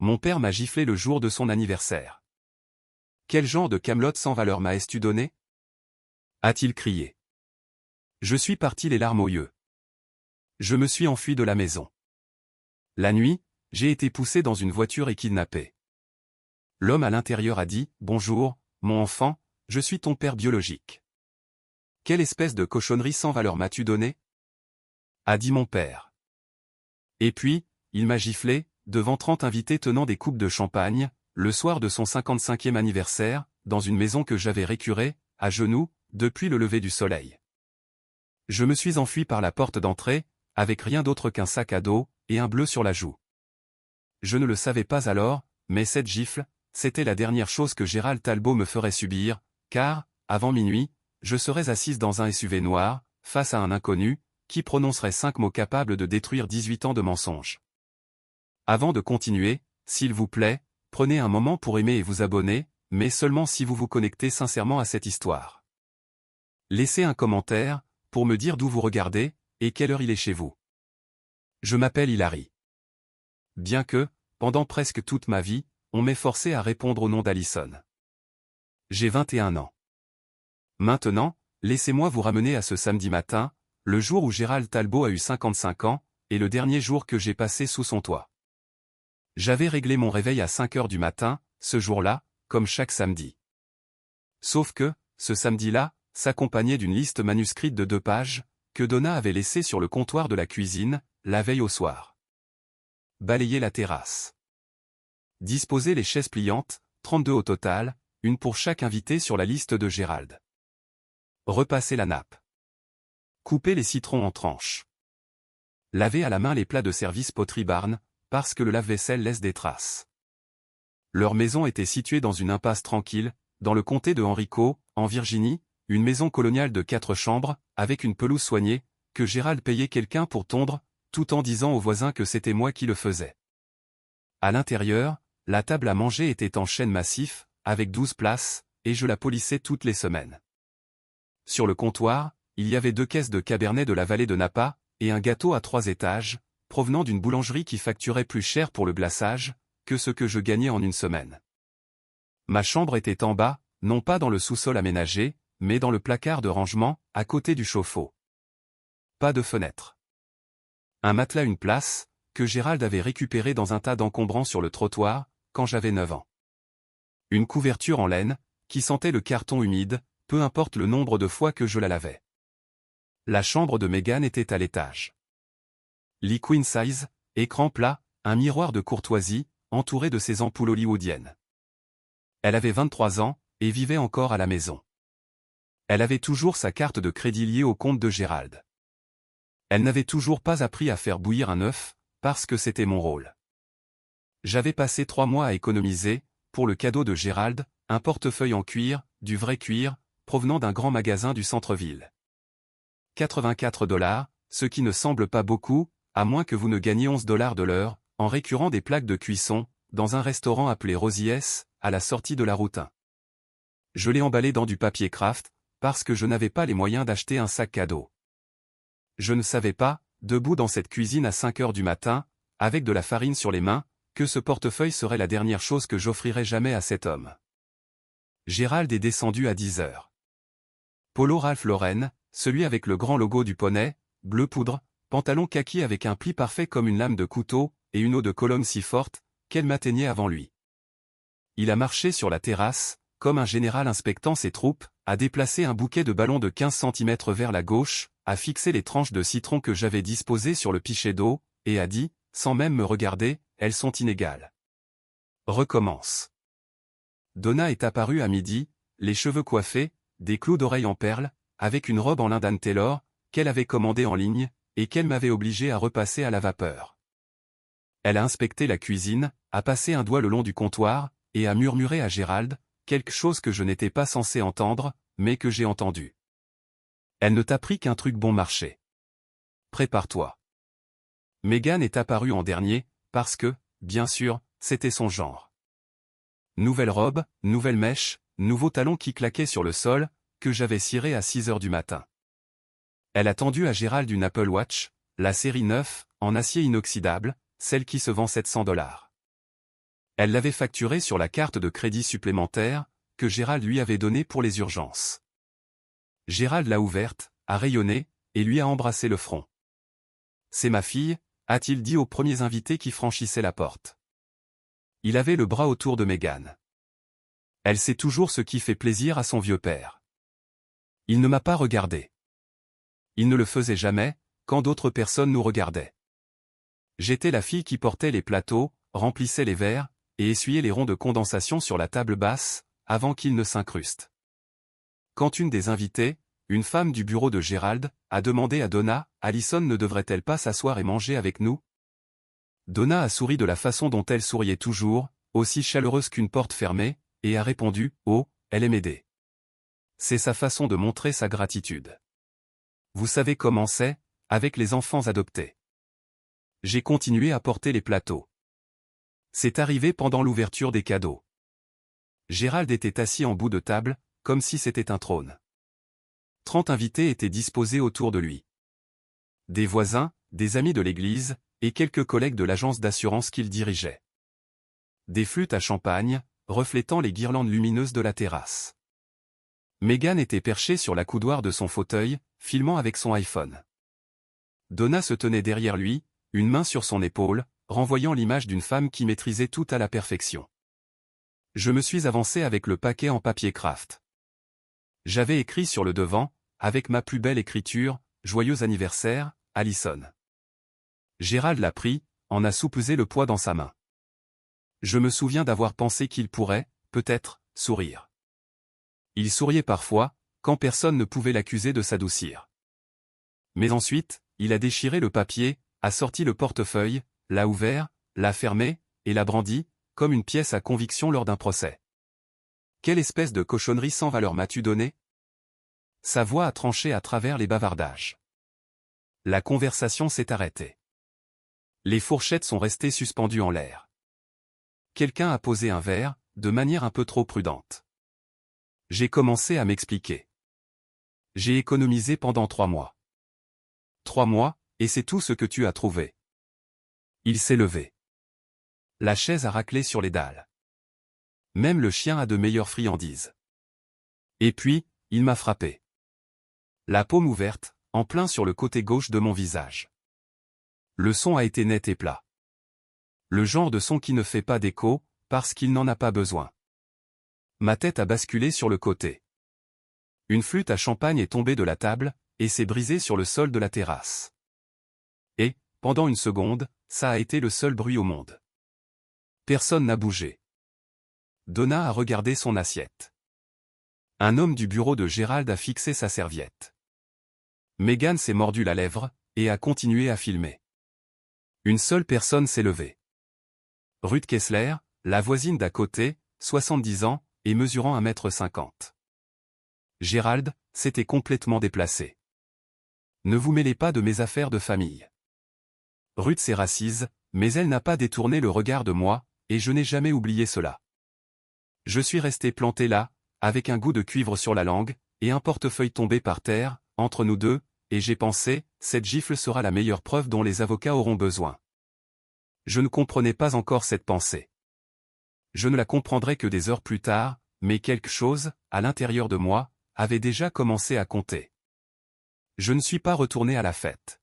Mon père m'a giflé le jour de son anniversaire. Quel genre de camelote sans valeur m'as-tu donné? A-t-il crié. Je suis parti les larmes aux yeux. Je me suis enfui de la maison. La nuit, j'ai été poussé dans une voiture et kidnappé. L'homme à l'intérieur a dit « Bonjour, mon enfant, je suis ton père biologique. Quelle espèce de cochonnerie sans valeur m'as-tu donné ?» a dit mon père. Et puis, il m'a giflé, devant 30 invités tenant des coupes de champagne, le soir de son 55e anniversaire, dans une maison que j'avais récurée, à genoux, depuis le lever du soleil. Je me suis enfui par la porte d'entrée, avec rien d'autre qu'un sac à dos, et un bleu sur la joue. Je ne le savais pas alors, mais cette gifle, c'était la dernière chose que Gérald Talbot me ferait subir, car, avant minuit, je serais assise dans un SUV noir, face à un inconnu, qui prononcerait 5 mots capables de détruire 18 ans de mensonges. Avant de continuer, s'il vous plaît, prenez un moment pour aimer et vous abonner, mais seulement si vous vous connectez sincèrement à cette histoire. Laissez un commentaire, pour me dire d'où vous regardez, et quelle heure il est chez vous. Je m'appelle Hilary. Bien que, pendant presque toute ma vie, on m'ait forcé à répondre au nom d'Alison. J'ai 21 ans. Maintenant, laissez-moi vous ramener à ce samedi matin, le jour où Gérald Talbot a eu 55 ans, et le dernier jour que j'ai passé sous son toit. J'avais réglé mon réveil à 5 heures du matin, ce jour-là, comme chaque samedi. Sauf que, ce samedi-là, s'accompagnait d'une liste manuscrite de 2 pages, que Donna avait laissée sur le comptoir de la cuisine, la veille au soir. Balayer la terrasse. Disposer les chaises pliantes, 32 au total, une pour chaque invité sur la liste de Gérald. Repasser la nappe. Couper les citrons en tranches. Laver à la main les plats de service Pottery Barn, parce que le lave-vaisselle laisse des traces. Leur maison était située dans une impasse tranquille, dans le comté de Henrico, en Virginie, une maison coloniale de 4 chambres, avec une pelouse soignée, que Gérald payait quelqu'un pour tondre, tout en disant aux voisins que c'était moi qui le faisais. À l'intérieur, la table à manger était en chêne massif, avec 12 places, et je la polissais toutes les semaines. Sur le comptoir, il y avait 2 caisses de Cabernet de la vallée de Napa, et un gâteau à 3 étages, provenant d'une boulangerie qui facturait plus cher pour le glaçage, que ce que je gagnais en une semaine. Ma chambre était en bas, non pas dans le sous-sol aménagé, mais dans le placard de rangement, à côté du chauffe-eau. Pas de fenêtre. Un matelas une place, que Gérald avait récupéré dans un tas d'encombrants sur le trottoir, quand j'avais 9 ans. Une couverture en laine, qui sentait le carton humide, peu importe le nombre de fois que je la lavais. La chambre de Meghan était à l'étage. Lit queen size, écran plat, un miroir de courtoisie, entouré de ses ampoules hollywoodiennes. Elle avait 23 ans, et vivait encore à la maison. Elle avait toujours sa carte de crédit liée au compte de Gérald. Elle n'avait toujours pas appris à faire bouillir un œuf, parce que c'était mon rôle. J'avais passé 3 mois à économiser, pour le cadeau de Gérald, un portefeuille en cuir, du vrai cuir, provenant d'un grand magasin du centre-ville. 84 $, ce qui ne semble pas beaucoup, à moins que vous ne gagniez 11 $ de l'heure, en récurant des plaques de cuisson, dans un restaurant appelé Rosie's, à la sortie de la route 1. Je l'ai emballé dans du papier craft, parce que je n'avais pas les moyens d'acheter un sac cadeau. Je ne savais pas, debout dans cette cuisine à 5 heures du matin, avec de la farine sur les mains, que ce portefeuille serait la dernière chose que j'offrirais jamais à cet homme. Gérald est descendu à 10 heures. Polo Ralph Lauren, celui avec le grand logo du poney, bleu poudre, pantalon kaki avec un pli parfait comme une lame de couteau, et une eau de Cologne si forte, qu'elle m'atteignait avant lui. Il a marché sur la terrasse, comme un général inspectant ses troupes, a déplacé un bouquet de ballons de 15 cm vers la gauche, a fixé les tranches de citron que j'avais disposées sur le pichet d'eau, et a dit, sans même me regarder, elles sont inégales. Recommence. Donna est apparue à midi, les cheveux coiffés, des clous d'oreilles en perles, avec une robe en lin d'Anne Taylor, qu'elle avait commandée en ligne, et qu'elle m'avait obligé à repasser à la vapeur. Elle a inspecté la cuisine, a passé un doigt le long du comptoir, et a murmuré à Gérald, quelque chose que je n'étais pas censé entendre, mais que j'ai entendu. Elle ne t'a pris qu'un truc bon marché. Prépare-toi. Meghan est apparue en dernier, parce que, bien sûr, c'était son genre. Nouvelle robe, nouvelle mèche, nouveau talon qui claquait sur le sol, que j'avais ciré à 6 heures du matin. Elle a tendu à Gérald une Apple Watch, la série 9, en acier inoxydable, celle qui se vend 700 $. Elle l'avait facturé sur la carte de crédit supplémentaire, que Gérald lui avait donnée pour les urgences. Gérald l'a ouverte, a rayonné, et lui a embrassé le front. « C'est ma fille », a-t-il dit aux premiers invités qui franchissaient la porte. Il avait le bras autour de Meghan. Elle sait toujours ce qui fait plaisir à son vieux père. Il ne m'a pas regardé. Il ne le faisait jamais, quand d'autres personnes nous regardaient. J'étais la fille qui portait les plateaux, remplissait les verres, et essuyait les ronds de condensation sur la table basse, avant qu'ils ne s'incrustent. Quand une des invitées, une femme du bureau de Gérald, a demandé à Donna, Allison ne devrait-elle pas s'asseoir et manger avec nous? Donna a souri de la façon dont elle souriait toujours, aussi chaleureuse qu'une porte fermée, et a répondu, « Oh, elle aime aider. » C'est sa façon de montrer sa gratitude. Vous savez comment c'est, avec les enfants adoptés. J'ai continué à porter les plateaux. C'est arrivé pendant l'ouverture des cadeaux. Gérald était assis en bout de table, comme si c'était un trône. 30 invités étaient disposés autour de lui. Des voisins, des amis de l'église, et quelques collègues de l'agence d'assurance qu'il dirigeait. Des flûtes à champagne, reflétant les guirlandes lumineuses de la terrasse. Meghan était perchée sur la coudoir de son fauteuil, filmant avec son iPhone. Donna se tenait derrière lui, une main sur son épaule, renvoyant l'image d'une femme qui maîtrisait tout à la perfection. Je me suis avancé avec le paquet en papier craft. J'avais écrit sur le devant, avec ma plus belle écriture, « Joyeux anniversaire, Allison ». Gérald l'a pris, en a soupesé le poids dans sa main. Je me souviens d'avoir pensé qu'il pourrait, peut-être, sourire. Il souriait parfois, quand personne ne pouvait l'accuser de s'adoucir. Mais ensuite, il a déchiré le papier, a sorti le portefeuille, l'a ouvert, l'a fermé, et l'a brandi, comme une pièce à conviction lors d'un procès. Quelle espèce de cochonnerie sans valeur m'as-tu donné? Sa voix a tranché à travers les bavardages. La conversation s'est arrêtée. Les fourchettes sont restées suspendues en l'air. Quelqu'un a posé un verre, de manière un peu trop prudente. J'ai commencé à m'expliquer. J'ai économisé pendant 3 mois. 3 mois, et c'est tout ce que tu as trouvé. Il s'est levé. La chaise a raclé sur les dalles. Même le chien a de meilleures friandises. Et puis, il m'a frappé. La paume ouverte, en plein sur le côté gauche de mon visage. Le son a été net et plat. Le genre de son qui ne fait pas d'écho, parce qu'il n'en a pas besoin. Ma tête a basculé sur le côté. Une flûte à champagne est tombée de la table, et s'est brisée sur le sol de la terrasse. Et, pendant une seconde, ça a été le seul bruit au monde. Personne n'a bougé. Donna a regardé son assiette. Un homme du bureau de Gérald a fixé sa serviette. Meghan s'est mordu la lèvre, et a continué à filmer. Une seule personne s'est levée. Ruth Kessler, la voisine d'à côté, 70 ans, et mesurant 1,50 m. Gérald, s'était complètement déplacé. Ne vous mêlez pas de mes affaires de famille. Ruth s'est rassise, mais elle n'a pas détourné le regard de moi, et je n'ai jamais oublié cela. Je suis resté planté là, avec un goût de cuivre sur la langue, et un portefeuille tombé par terre, entre nous deux, et j'ai pensé, cette gifle sera la meilleure preuve dont les avocats auront besoin. Je ne comprenais pas encore cette pensée. Je ne la comprendrai que des heures plus tard, mais quelque chose, à l'intérieur de moi, avait déjà commencé à compter. Je ne suis pas retourné à la fête.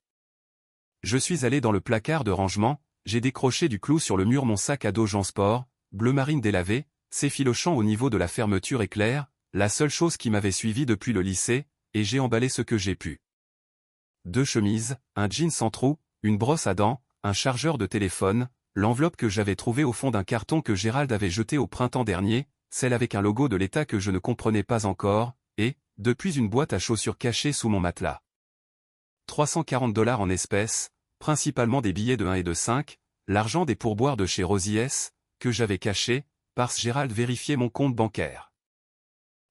Je suis allé dans le placard de rangement, j'ai décroché du clou sur le mur mon sac à dos Jean Sport, bleu marine délavé, s'effilochant au niveau de la fermeture éclair, la seule chose qui m'avait suivi depuis le lycée, et j'ai emballé ce que j'ai pu. 2 chemises, un jean sans trou, une brosse à dents, un chargeur de téléphone, l'enveloppe que j'avais trouvée au fond d'un carton que Gérald avait jeté au printemps dernier, celle avec un logo de l'État que je ne comprenais pas encore, et, depuis une boîte à chaussures cachée sous mon matelas. 340 $ en espèces, principalement des billets de 1 et de 5, l'argent des pourboires de chez Rosies, que j'avais caché, parce Gérald vérifiait mon compte bancaire.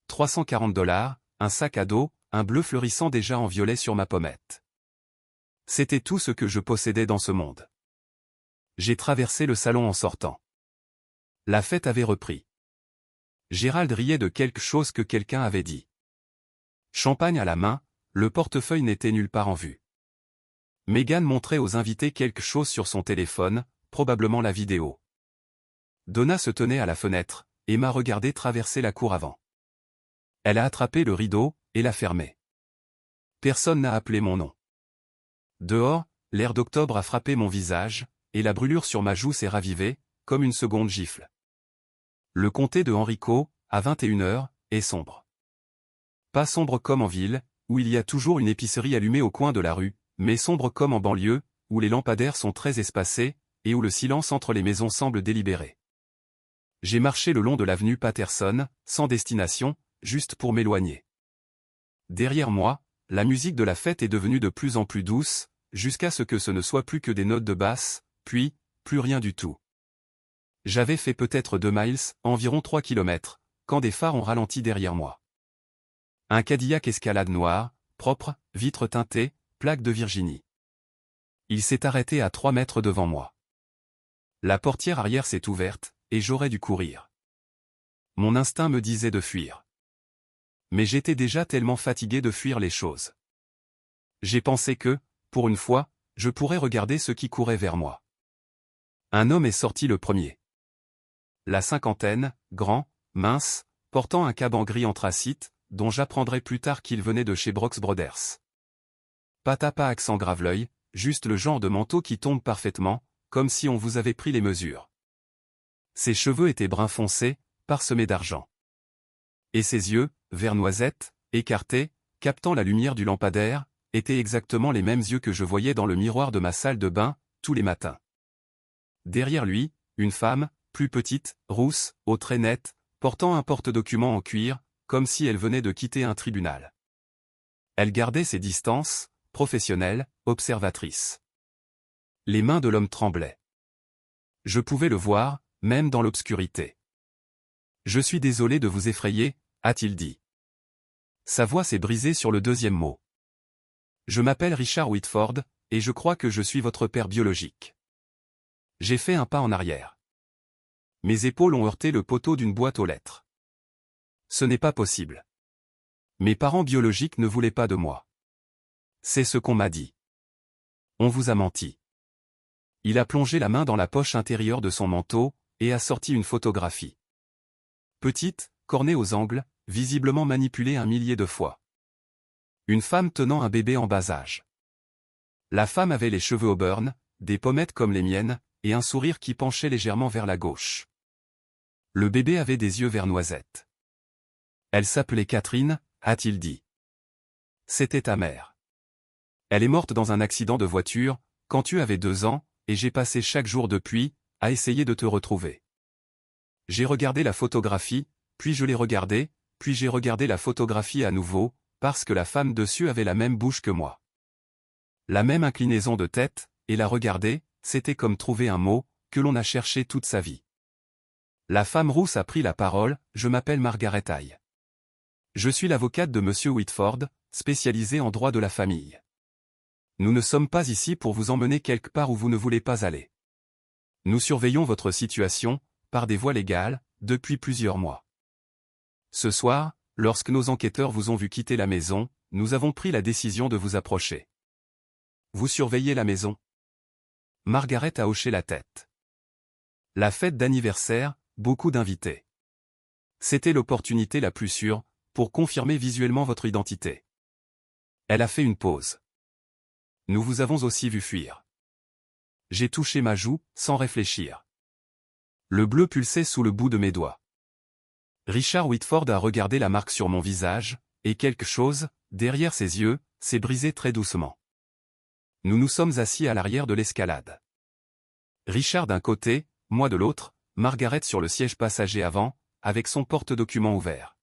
340 $, un sac à dos, un bleu fleurissant déjà en violet sur ma pommette. C'était tout ce que je possédais dans ce monde. J'ai traversé le salon en sortant. La fête avait repris. Gérald riait de quelque chose que quelqu'un avait dit. Champagne à la main, le portefeuille n'était nulle part en vue. Meghan montrait aux invités quelque chose sur son téléphone, probablement la vidéo. Donna se tenait à la fenêtre, et m'a regardé traverser la cour avant. Elle a attrapé le rideau, et l'a fermé. Personne n'a appelé mon nom. Dehors, l'air d'octobre a frappé mon visage, et la brûlure sur ma joue s'est ravivée, comme une seconde gifle. Le comté de Henrico, à 21h, est sombre. Pas sombre comme en ville, où il y a toujours une épicerie allumée au coin de la rue, mais sombre comme en banlieue, où les lampadaires sont très espacés, et où le silence entre les maisons semble délibéré. J'ai marché le long de l'avenue Patterson, sans destination, juste pour m'éloigner. Derrière moi, la musique de la fête est devenue de plus en plus douce, jusqu'à ce que ce ne soit plus que des notes de basse, puis, plus rien du tout. J'avais fait peut-être 2 miles, environ 3 kilomètres, quand des phares ont ralenti derrière moi. Un Cadillac Escalade noir, propre, vitres teintées, plaque de Virginie. Il s'est arrêté à 3 mètres devant moi. La portière arrière s'est ouverte, et j'aurais dû courir. Mon instinct me disait de fuir. Mais j'étais déjà tellement fatigué de fuir les choses. J'ai pensé que, pour une fois, je pourrais regarder ceux qui couraient vers moi. Un homme est sorti le premier. La cinquantaine, grand, mince, portant un caban gris anthracite, dont j'apprendrai plus tard qu'il venait de chez Brooks Brothers. Pas accent grave-l'œil, juste le genre de manteau qui tombe parfaitement, comme si on vous avait pris les mesures. Ses cheveux étaient brun foncé, parsemés d'argent. Et ses yeux, vert noisette, écartés, captant la lumière du lampadaire, étaient exactement les mêmes yeux que je voyais dans le miroir de ma salle de bain, tous les matins. Derrière lui, une femme, plus petite, rousse, aux traits nets, portant un porte-documents en cuir, comme si elle venait de quitter un tribunal. Elle gardait ses distances, professionnelle, observatrice. Les mains de l'homme tremblaient. Je pouvais le voir, même dans l'obscurité. « Je suis désolé de vous effrayer », a-t-il dit. Sa voix s'est brisée sur le deuxième mot. « Je m'appelle Richard Whitford, et je crois que je suis votre père biologique. » J'ai fait un pas en arrière. Mes épaules ont heurté le poteau d'une boîte aux lettres. Ce n'est pas possible. Mes parents biologiques ne voulaient pas de moi. C'est ce qu'on m'a dit. On vous a menti. Il a plongé la main dans la poche intérieure de son manteau, et a sorti une photographie. Petite, cornée aux angles, visiblement manipulée 1 millier de fois. Une femme tenant un bébé en bas âge. La femme avait les cheveux auburn, des pommettes comme les miennes, et un sourire qui penchait légèrement vers la gauche. Le bébé avait des yeux vert noisette. Elle s'appelait Catherine, a-t-il dit. C'était ta mère. Elle est morte dans un accident de voiture, quand tu avais 2 ans, et j'ai passé chaque jour depuis, à essayer de te retrouver. J'ai regardé la photographie, puis je l'ai regardée, puis j'ai regardé la photographie à nouveau, parce que la femme dessus avait la même bouche que moi. La même inclinaison de tête, et la regarder, c'était comme trouver un mot, que l'on a cherché toute sa vie. La femme rousse a pris la parole, « Je m'appelle Margaret Hay. Je suis l'avocate de Monsieur Whitford, spécialisée en droit de la famille. Nous ne sommes pas ici pour vous emmener quelque part où vous ne voulez pas aller. Nous surveillons votre situation, par des voies légales, depuis plusieurs mois. Ce soir, lorsque nos enquêteurs vous ont vu quitter la maison, nous avons pris la décision de vous approcher. Vous surveillez la maison ? Margaret a hoché la tête. La fête d'anniversaire, beaucoup d'invités. C'était l'opportunité la plus sûre, pour confirmer visuellement votre identité. Elle a fait une pause. Nous vous avons aussi vu fuir. J'ai touché ma joue, sans réfléchir. Le bleu pulsait sous le bout de mes doigts. Richard Whitford a regardé la marque sur mon visage, et quelque chose, derrière ses yeux, s'est brisé très doucement. Nous nous sommes assis à l'arrière de l'escalade. Richard d'un côté, moi de l'autre, Margaret sur le siège passager avant, avec son porte-documents ouvert.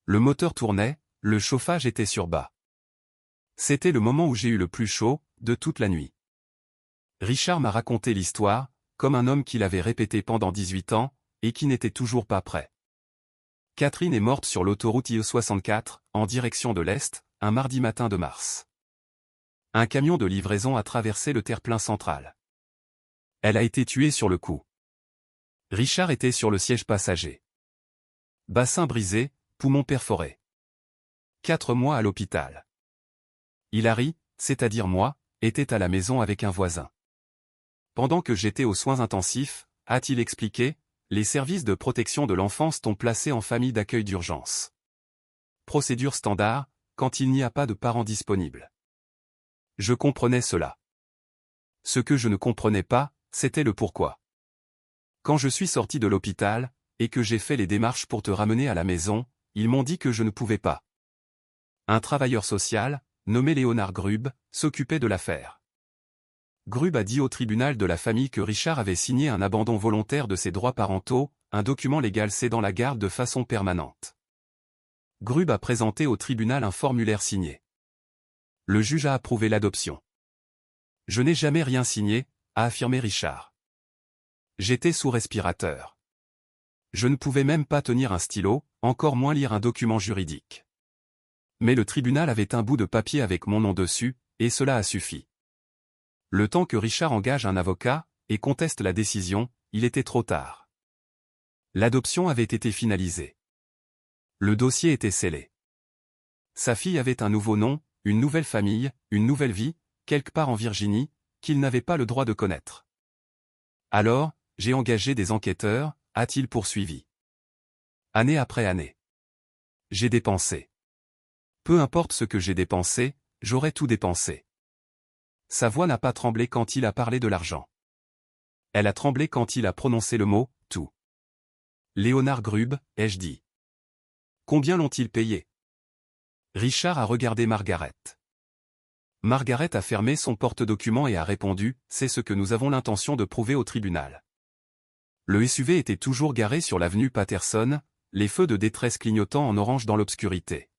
Le moteur tournait, le chauffage était sur bas. C'était le moment où j'ai eu le plus chaud, de toute la nuit. Richard m'a raconté l'histoire, comme un homme qui l'avait répété pendant 18 ans, et qui n'était toujours pas prêt. Catherine est morte sur l'autoroute IE64, en direction de l'Est, un mardi matin de mars. Un camion de livraison a traversé le terre-plein central. Elle a été tuée sur le coup. Richard était sur le siège passager. Bassin brisé, poumon perforé. 4 mois à l'hôpital. Hilary, c'est-à-dire moi, était à la maison avec un voisin. Pendant que j'étais aux soins intensifs, a-t-il expliqué, les services de protection de l'enfance t'ont placé en famille d'accueil d'urgence. Procédure standard, quand il n'y a pas de parents disponibles. Je comprenais cela. Ce que je ne comprenais pas, c'était le pourquoi. Quand je suis sorti de l'hôpital, et que j'ai fait les démarches pour te ramener à la maison, ils m'ont dit que je ne pouvais pas. Un travailleur social, nommé Léonard Grub, s'occupait de l'affaire. Grub a dit au tribunal de la famille que Richard avait signé un abandon volontaire de ses droits parentaux, un document légal cédant la garde de façon permanente. Grub a présenté au tribunal un formulaire signé. Le juge a approuvé l'adoption. Je n'ai jamais rien signé, a affirmé Richard. J'étais sous respirateur. Je ne pouvais même pas tenir un stylo, encore moins lire un document juridique. Mais le tribunal avait un bout de papier avec mon nom dessus, et cela a suffi. Le temps que Richard engage un avocat, et conteste la décision, il était trop tard. L'adoption avait été finalisée. Le dossier était scellé. Sa fille avait un nouveau nom, une nouvelle famille, une nouvelle vie, quelque part en Virginie, qu'il n'avait pas le droit de connaître. Alors, j'ai engagé des enquêteurs, a-t-il poursuivi. Année après année. J'ai dépensé. Peu importe ce que j'ai dépensé, j'aurais tout dépensé. Sa voix n'a pas tremblé quand il a parlé de l'argent. Elle a tremblé quand il a prononcé le mot « tout ». Léonard Grub, ai-je dit. Combien l'ont-ils payé? Richard a regardé Margaret. Margaret a fermé son porte-document et a répondu « C'est ce que nous avons l'intention de prouver au tribunal ». Le SUV était toujours garé sur l'avenue Patterson, les feux de détresse clignotant en orange dans l'obscurité.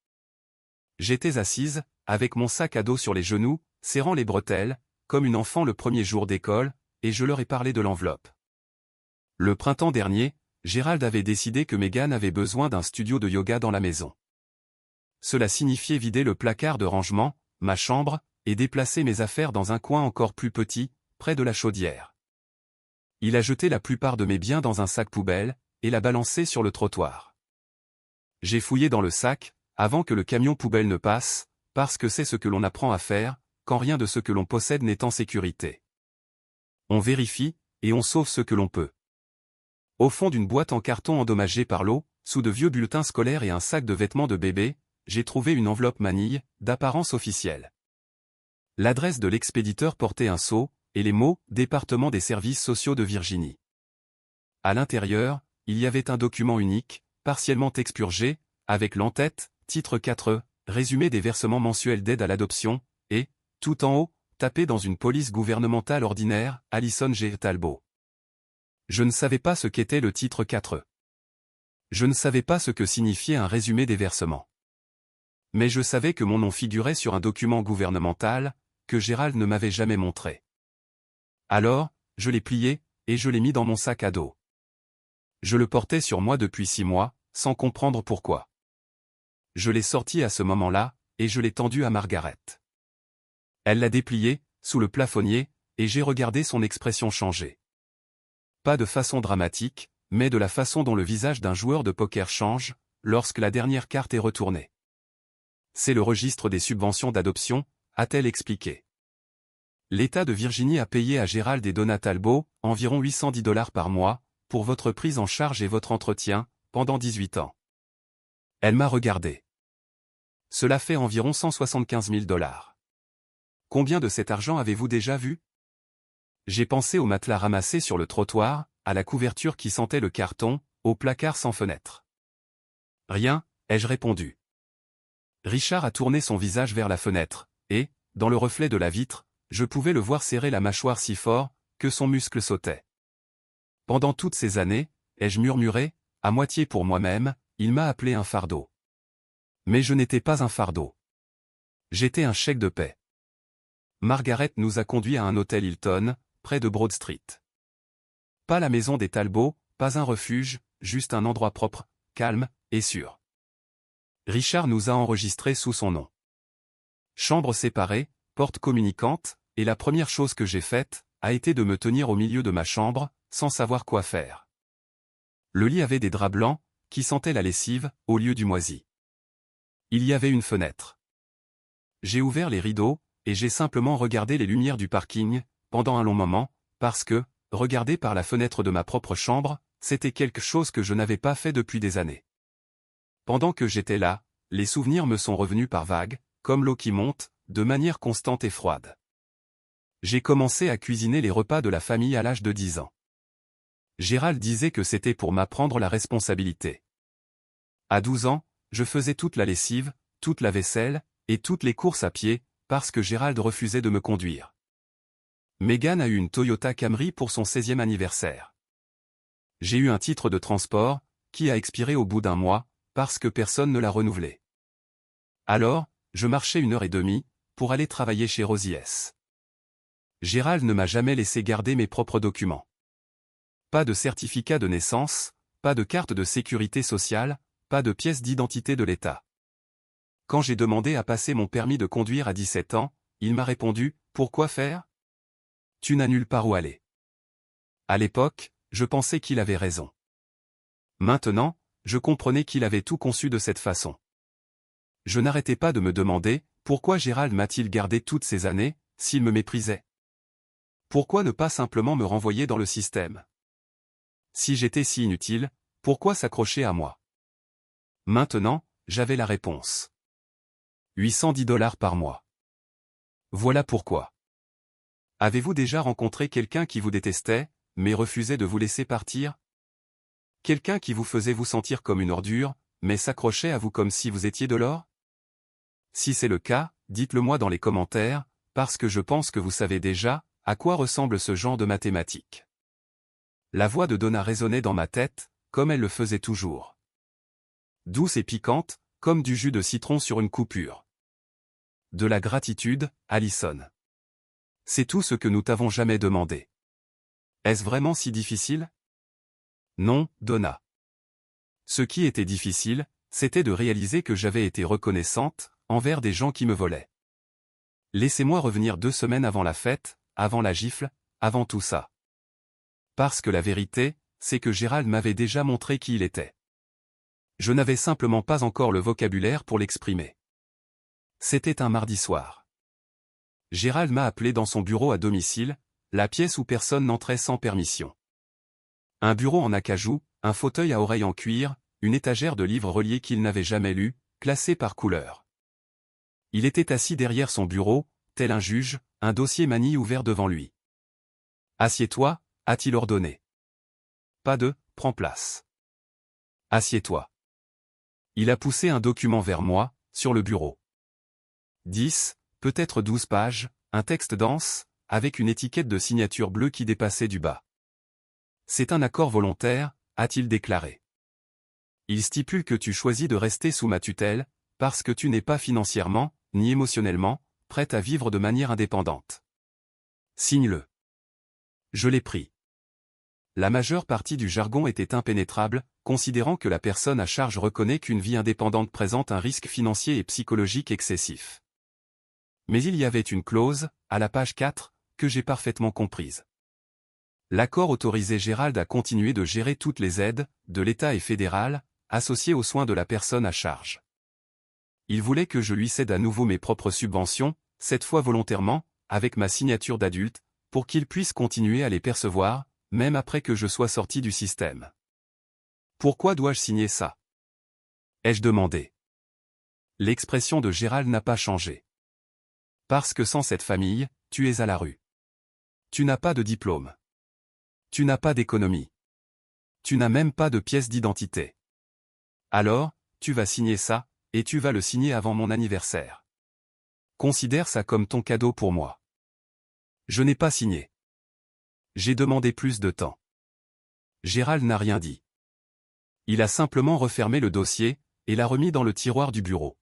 J'étais assise, avec mon sac à dos sur les genoux, serrant les bretelles, comme une enfant le premier jour d'école, et je leur ai parlé de l'enveloppe. Le printemps dernier, Gérald avait décidé que Meghan avait besoin d'un studio de yoga dans la maison. Cela signifiait vider le placard de rangement, ma chambre, et déplacer mes affaires dans un coin encore plus petit, près de la chaudière. Il a jeté la plupart de mes biens dans un sac poubelle, et l'a balancé sur le trottoir. J'ai fouillé dans le sac, avant que le camion poubelle ne passe, parce que c'est ce que l'on apprend à faire, quand rien de ce que l'on possède n'est en sécurité. On vérifie, et on sauve ce que l'on peut. Au fond d'une boîte en carton endommagée par l'eau, sous de vieux bulletins scolaires et un sac de vêtements de bébé, j'ai trouvé une enveloppe manille, d'apparence officielle. L'adresse de l'expéditeur portait un sceau, et les mots « Département des services sociaux de Virginie ». À l'intérieur, il y avait un document unique, partiellement expurgé, avec l'entête, titre 4, résumé des versements mensuels d'aide à l'adoption, et, tout en haut, tapé dans une police gouvernementale ordinaire, Alison G. Talbot. Je ne savais pas ce qu'était le titre 4. Je ne savais pas ce que signifiait un résumé des versements. Mais je savais que mon nom figurait sur un document gouvernemental, que Gérald ne m'avait jamais montré. Alors, je l'ai plié, et je l'ai mis dans mon sac à dos. Je le portais sur moi depuis 6 mois, sans comprendre pourquoi. Je l'ai sorti à ce moment-là, et je l'ai tendu à Margaret. Elle l'a déplié, sous le plafonnier, et j'ai regardé son expression changer. Pas de façon dramatique, mais de la façon dont le visage d'un joueur de poker change, lorsque la dernière carte est retournée. C'est le registre des subventions d'adoption, a-t-elle expliqué. L'État de Virginie a payé à Gérald et Donna Talbot, environ $810 par mois, pour votre prise en charge et votre entretien, pendant 18 ans. Elle m'a regardé. Cela fait environ $175 000. Combien de cet argent avez-vous déjà vu? J'ai pensé au matelas ramassé sur le trottoir, à la couverture qui sentait le carton, au placard sans fenêtre. Rien, ai-je répondu. Richard a tourné son visage vers la fenêtre, et, dans le reflet de la vitre, je pouvais le voir serrer la mâchoire si fort, que son muscle sautait. Pendant toutes ces années, ai-je murmuré, à moitié pour moi-même, il m'a appelé un fardeau. Mais je n'étais pas un fardeau. J'étais un chèque de paie. Margaret nous a conduits à un hôtel Hilton, près de Broad Street. Pas la maison des Talbot, pas un refuge, juste un endroit propre, calme, et sûr. Richard nous a enregistrés sous son nom. Chambre séparée, porte communicante, et la première chose que j'ai faite, a été de me tenir au milieu de ma chambre, sans savoir quoi faire. Le lit avait des draps blancs, qui sentaient la lessive, au lieu du moisi. Il y avait une fenêtre. J'ai ouvert les rideaux, et j'ai simplement regardé les lumières du parking, pendant un long moment, parce que, regarder par la fenêtre de ma propre chambre, c'était quelque chose que je n'avais pas fait depuis des années. Pendant que j'étais là, les souvenirs me sont revenus par vagues, comme l'eau qui monte, de manière constante et froide. J'ai commencé à cuisiner les repas de la famille à l'âge de 10 ans. Gérald disait que c'était pour m'apprendre la responsabilité. À 12 ans, je faisais toute la lessive, toute la vaisselle, et toutes les courses à pied, parce que Gérald refusait de me conduire. Megan a eu une Toyota Camry pour son 16e anniversaire. J'ai eu un titre de transport, qui a expiré au bout d'un mois, parce que personne ne l'a renouvelé. Alors, je marchais 1 heure et demie, pour aller travailler chez Rosie S. Gérald ne m'a jamais laissé garder mes propres documents. Pas de certificat de naissance, pas de carte de sécurité sociale, pas de pièce d'identité de l'État. Quand j'ai demandé à passer mon permis de conduire à 17 ans, il m'a répondu « Pourquoi faire ? Tu n'as nulle part où aller. » À l'époque, je pensais qu'il avait raison. Maintenant, je comprenais qu'il avait tout conçu de cette façon. Je n'arrêtais pas de me demander pourquoi Gérald m'a-t-il gardé toutes ces années, s'il me méprisait. Pourquoi ne pas simplement me renvoyer dans le système? Si j'étais si inutile, pourquoi s'accrocher à moi? Maintenant, j'avais la réponse. 810 $ par mois. Voilà pourquoi. Avez-vous déjà rencontré quelqu'un qui vous détestait, mais refusait de vous laisser partir? Quelqu'un qui vous faisait vous sentir comme une ordure, mais s'accrochait à vous comme si vous étiez de l'or? Si c'est le cas, dites-le moi dans les commentaires, parce que je pense que vous savez déjà à quoi ressemble ce genre de mathématiques. La voix de Donna résonnait dans ma tête, comme elle le faisait toujours. Douce et piquante, comme du jus de citron sur une coupure. De la gratitude, Allison. C'est tout ce que nous t'avons jamais demandé. Est-ce vraiment si difficile? Non, Donna. Ce qui était difficile, c'était de réaliser que j'avais été reconnaissante envers des gens qui me volaient. Laissez-moi revenir 2 semaines avant la fête, avant la gifle, avant tout ça. Parce que la vérité, c'est que Gérald m'avait déjà montré qui il était. Je n'avais simplement pas encore le vocabulaire pour l'exprimer. C'était un mardi soir. Gérald m'a appelé dans son bureau à domicile, la pièce où personne n'entrait sans permission. Un bureau en acajou, un fauteuil à oreilles en cuir, une étagère de livres reliés qu'il n'avait jamais lus, classés par couleur. Il était assis derrière son bureau, tel un juge, un dossier manille ouvert devant lui. « Assieds-toi » a-t-il ordonné. Pas de « prends place ». « Assieds-toi ». Il a poussé un document vers moi, sur le bureau. 10, peut-être 12 pages, un texte dense, avec une étiquette de signature bleue qui dépassait du bas. C'est un accord volontaire, a-t-il déclaré. Il stipule que tu choisis de rester sous ma tutelle, parce que tu n'es pas financièrement, ni émotionnellement, prête à vivre de manière indépendante. Signe-le. Je l'ai pris. La majeure partie du jargon était impénétrable, considérant que la personne à charge reconnaît qu'une vie indépendante présente un risque financier et psychologique excessif. Mais il y avait une clause, à la page 4, que j'ai parfaitement comprise. L'accord autorisait Gérald à continuer de gérer toutes les aides, de l'État et fédéral, associées aux soins de la personne à charge. Il voulait que je lui cède à nouveau mes propres subventions, cette fois volontairement, avec ma signature d'adulte, pour qu'il puisse continuer à les percevoir, même après que je sois sorti du système. Pourquoi dois-je signer ça? Ai-je demandé. L'expression de Gérald n'a pas changé. Parce que sans cette famille, tu es à la rue. Tu n'as pas de diplôme. Tu n'as pas d'économie. Tu n'as même pas de pièce d'identité. Alors, tu vas signer ça, et tu vas le signer avant mon anniversaire. Considère ça comme ton cadeau pour moi. Je n'ai pas signé. J'ai demandé plus de temps. Gérald n'a rien dit. Il a simplement refermé le dossier, et l'a remis dans le tiroir du bureau.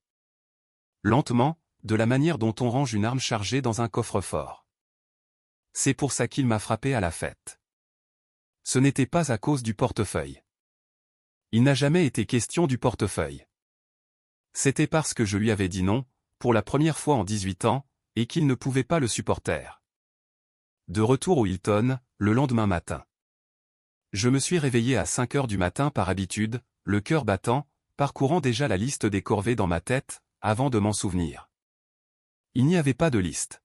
Lentement, de la manière dont on range une arme chargée dans un coffre-fort. C'est pour ça qu'il m'a frappé à la fête. Ce n'était pas à cause du portefeuille. Il n'a jamais été question du portefeuille. C'était parce que je lui avais dit non, pour la première fois en 18 ans, et qu'il ne pouvait pas le supporter. De retour au Hilton, le lendemain matin. Je me suis réveillé à 5 heures du matin par habitude, le cœur battant, parcourant déjà la liste des corvées dans ma tête, avant de m'en souvenir. Il n'y avait pas de liste.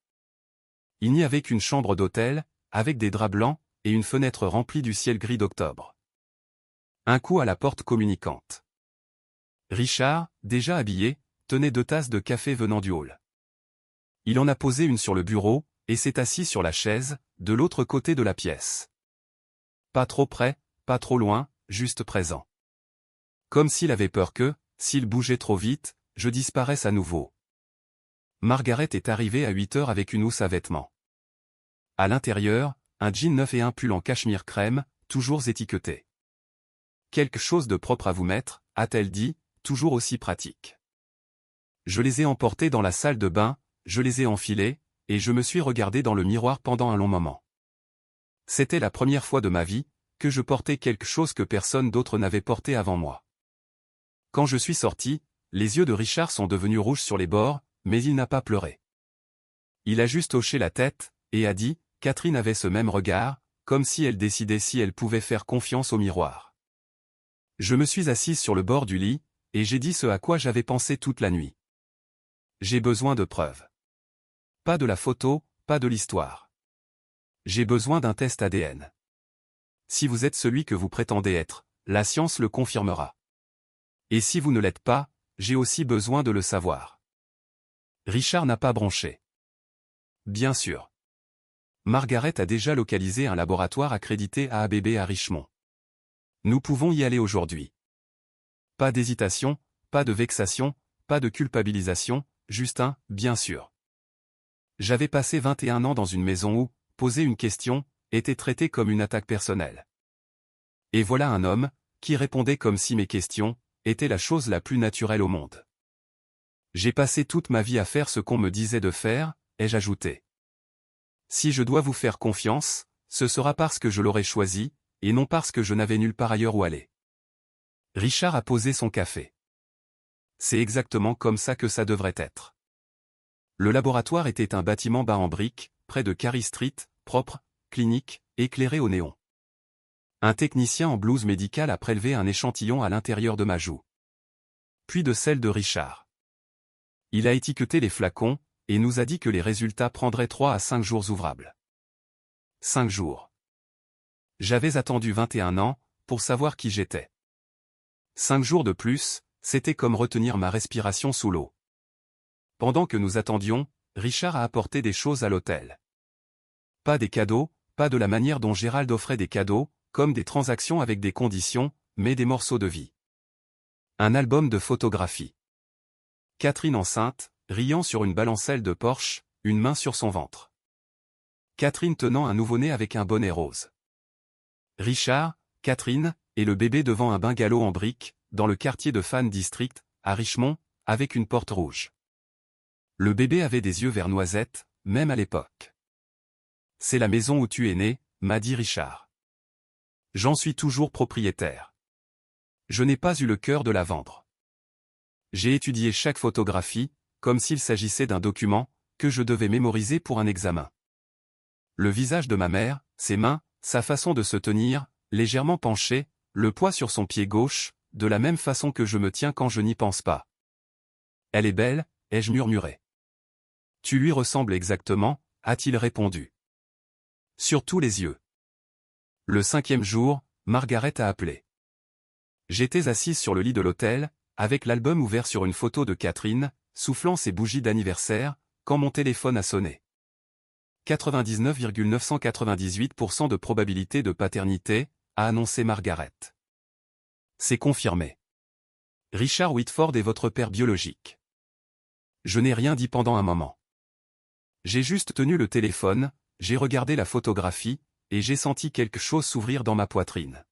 Il n'y avait qu'une chambre d'hôtel, avec des draps blancs, et une fenêtre remplie du ciel gris d'octobre. Un coup à la porte communicante. Richard, déjà habillé, tenait 2 tasses de café venant du hall. Il en a posé une sur le bureau, et s'est assis sur la chaise, de l'autre côté de la pièce. Pas trop près, pas trop loin, juste présent. Comme s'il avait peur que, s'il bougeait trop vite, je disparaisse à nouveau. Margaret est arrivée à 8 heures avec une housse à vêtements. À l'intérieur, un jean neuf et un pull en cachemire crème, toujours étiqueté. Quelque chose de propre à vous mettre, a-t-elle dit, toujours aussi pratique. Je les ai emportés dans la salle de bain, je les ai enfilés, et je me suis regardé dans le miroir pendant un long moment. C'était la première fois de ma vie, que je portais quelque chose que personne d'autre n'avait porté avant moi. Quand je suis sorti, les yeux de Richard sont devenus rouges sur les bords, mais il n'a pas pleuré. Il a juste hoché la tête, et a dit, Catherine avait ce même regard, comme si elle décidait si elle pouvait faire confiance au miroir. Je me suis assise sur le bord du lit, et j'ai dit ce à quoi j'avais pensé toute la nuit. J'ai besoin de preuves. Pas de la photo, pas de l'histoire. J'ai besoin d'un test ADN. Si vous êtes celui que vous prétendez être, la science le confirmera. Et si vous ne l'êtes pas, j'ai aussi besoin de le savoir. Richard n'a pas bronché. Bien sûr. Margaret a déjà localisé un laboratoire accrédité à ABB à Richmond. Nous pouvons y aller aujourd'hui. Pas d'hésitation, pas de vexation, pas de culpabilisation, juste un « bien sûr ». J'avais passé 21 ans dans une maison où, poser une question, était traité comme une attaque personnelle. Et voilà un homme, qui répondait comme si mes questions, étaient la chose la plus naturelle au monde. J'ai passé toute ma vie à faire ce qu'on me disait de faire, ai-je ajouté. Si je dois vous faire confiance, ce sera parce que je l'aurais choisi, et non parce que je n'avais nulle part ailleurs où aller. Richard a posé son café. C'est exactement comme ça que ça devrait être. Le laboratoire était un bâtiment bas en briques, près de Carey Street, propre, clinique, éclairé au néon. Un technicien en blouse médicale a prélevé un échantillon à l'intérieur de ma joue. Puis de celle de Richard. Il a étiqueté les flacons, et nous a dit que les résultats prendraient 3 à 5 jours ouvrables. 5 jours. J'avais attendu 21 ans, pour savoir qui j'étais. 5 jours de plus, c'était comme retenir ma respiration sous l'eau. Pendant que nous attendions, Richard a apporté des choses à l'hôtel. Pas des cadeaux, pas de la manière dont Gérald offrait des cadeaux, comme des transactions avec des conditions, mais des morceaux de vie. Un album de photographies. Catherine enceinte, riant sur une balancelle de Porsche, une main sur son ventre. Catherine tenant un nouveau-né avec un bonnet rose. Richard, Catherine, et le bébé devant un bungalow en briques, dans le quartier de Fan District, à Richmond, avec une porte rouge. Le bébé avait des yeux vert noisette, même à l'époque. C'est la maison où tu es né, m'a dit Richard. J'en suis toujours propriétaire. Je n'ai pas eu le cœur de la vendre. J'ai étudié chaque photographie, comme s'il s'agissait d'un document, que je devais mémoriser pour un examen. Le visage de ma mère, ses mains, sa façon de se tenir, légèrement penchée, le poids sur son pied gauche, de la même façon que je me tiens quand je n'y pense pas. Elle est belle, ai-je murmuré. Tu lui ressembles exactement, a-t-il répondu. Surtout les yeux. Le 5e jour, Margaret a appelé. J'étais assise sur le lit de l'hôtel, avec l'album ouvert sur une photo de Catherine, soufflant ses bougies d'anniversaire, quand mon téléphone a sonné. 99,998% de probabilité de paternité, a annoncé Margaret. C'est confirmé. Richard Whitford est votre père biologique. Je n'ai rien dit pendant un moment. J'ai juste tenu le téléphone, j'ai regardé la photographie, et j'ai senti quelque chose s'ouvrir dans ma poitrine.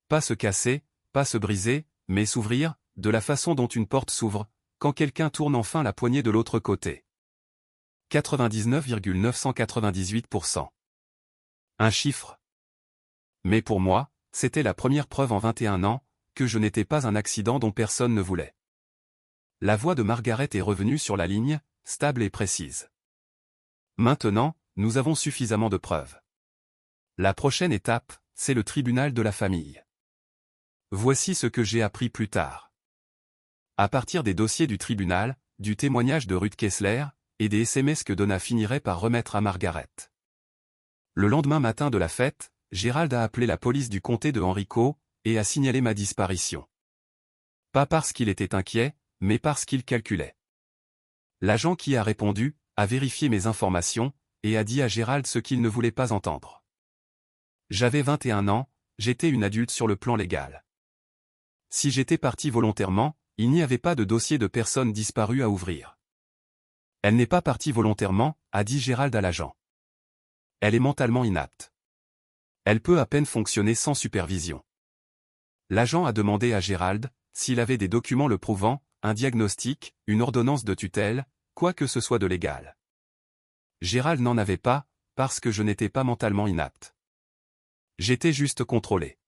Pas se casser, pas se briser, mais s'ouvrir, de la façon dont une porte s'ouvre, quand quelqu'un tourne enfin la poignée de l'autre côté. 99,998%. Un chiffre. Mais pour moi, c'était la première preuve en 21 ans, que je n'étais pas un accident dont personne ne voulait. La voix de Margaret est revenue sur la ligne, stable et précise. Maintenant, nous avons suffisamment de preuves. La prochaine étape, c'est le tribunal de la famille. Voici ce que j'ai appris plus tard. À partir des dossiers du tribunal, du témoignage de Ruth Kessler, et des SMS que Donna finirait par remettre à Margaret. Le lendemain matin de la fête, Gérald a appelé la police du comté de Henrico et a signalé ma disparition. Pas parce qu'il était inquiet, mais parce qu'il calculait. L'agent qui a répondu a vérifié mes informations et a dit à Gérald ce qu'il ne voulait pas entendre. J'avais 21 ans, j'étais une adulte sur le plan légal. Si j'étais parti volontairement, il n'y avait pas de dossier de personnes disparues à ouvrir. Elle n'est pas partie volontairement, a dit Gérald à l'agent. Elle est mentalement inapte. Elle peut à peine fonctionner sans supervision. L'agent a demandé à Gérald s'il avait des documents le prouvant, un diagnostic, une ordonnance de tutelle, quoi que ce soit de légal. Gérald n'en avait pas, parce que je n'étais pas mentalement inapte. J'étais juste contrôlé.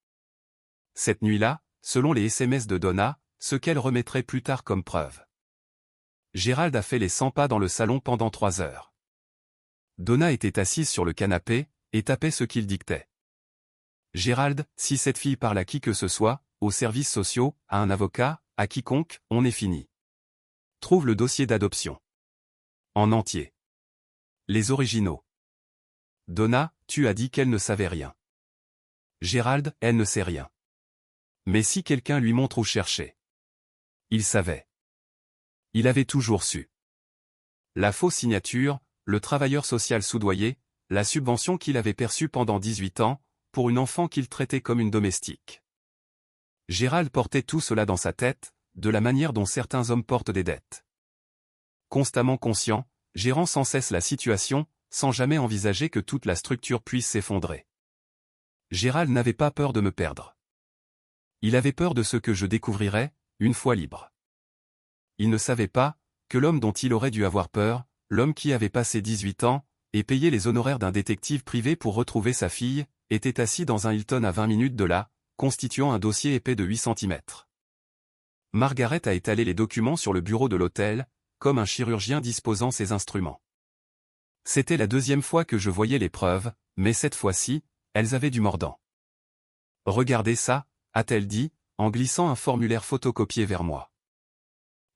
Cette nuit-là, selon les SMS de Donna, ce qu'elle remettrait plus tard comme preuve. Gérald a fait les 100 pas dans le salon pendant 3 heures. Donna était assise sur le canapé, et tapait ce qu'il dictait. Gérald, si cette fille parle à qui que ce soit, aux services sociaux, à un avocat, à quiconque, on est fini. Trouve le dossier d'adoption. En entier. Les originaux. Donna, tu as dit qu'elle ne savait rien. Gérald, elle ne sait rien. Mais si quelqu'un lui montre où chercher. Il savait. Il avait toujours su. La fausse signature, le travailleur social soudoyé, la subvention qu'il avait perçue pendant 18 ans, pour une enfant qu'il traitait comme une domestique. Gérald portait tout cela dans sa tête, de la manière dont certains hommes portent des dettes. Constamment conscient, gérant sans cesse la situation, sans jamais envisager que toute la structure puisse s'effondrer. Gérald n'avait pas peur de me perdre. Il avait peur de ce que je découvrirais, une fois libre. Il ne savait pas que l'homme dont il aurait dû avoir peur, l'homme qui avait passé 18 ans, et payé les honoraires d'un détective privé pour retrouver sa fille, était assis dans un Hilton à 20 minutes de là, constituant un dossier épais de 8 cm. Margaret a étalé les documents sur le bureau de l'hôtel, comme un chirurgien disposant ses instruments. C'était la 2e fois que je voyais les preuves, mais cette fois-ci, elles avaient du mordant. « Regardez ça », a-t-elle dit, en glissant un formulaire photocopié vers moi.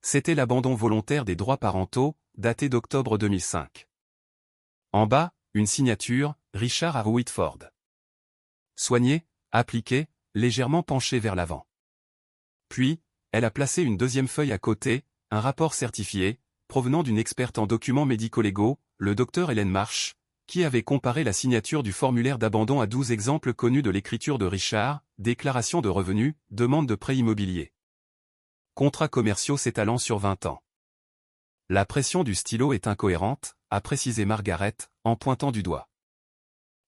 C'était l'abandon volontaire des droits parentaux, daté d'octobre 2005. En bas, une signature, Richard R. Whitford. Soigné, appliqué, légèrement penché vers l'avant. Puis, elle a placé une 2e feuille à côté, un rapport certifié, provenant d'une experte en documents médico-légaux, le Dr Hélène Marsh, qui avait comparé la signature du formulaire d'abandon à 12 exemples connus de l'écriture de Richard, déclaration de revenus, demande de prêt immobilier. Contrats commerciaux s'étalant sur 20 ans. La pression du stylo est incohérente, a précisé Margaret, en pointant du doigt.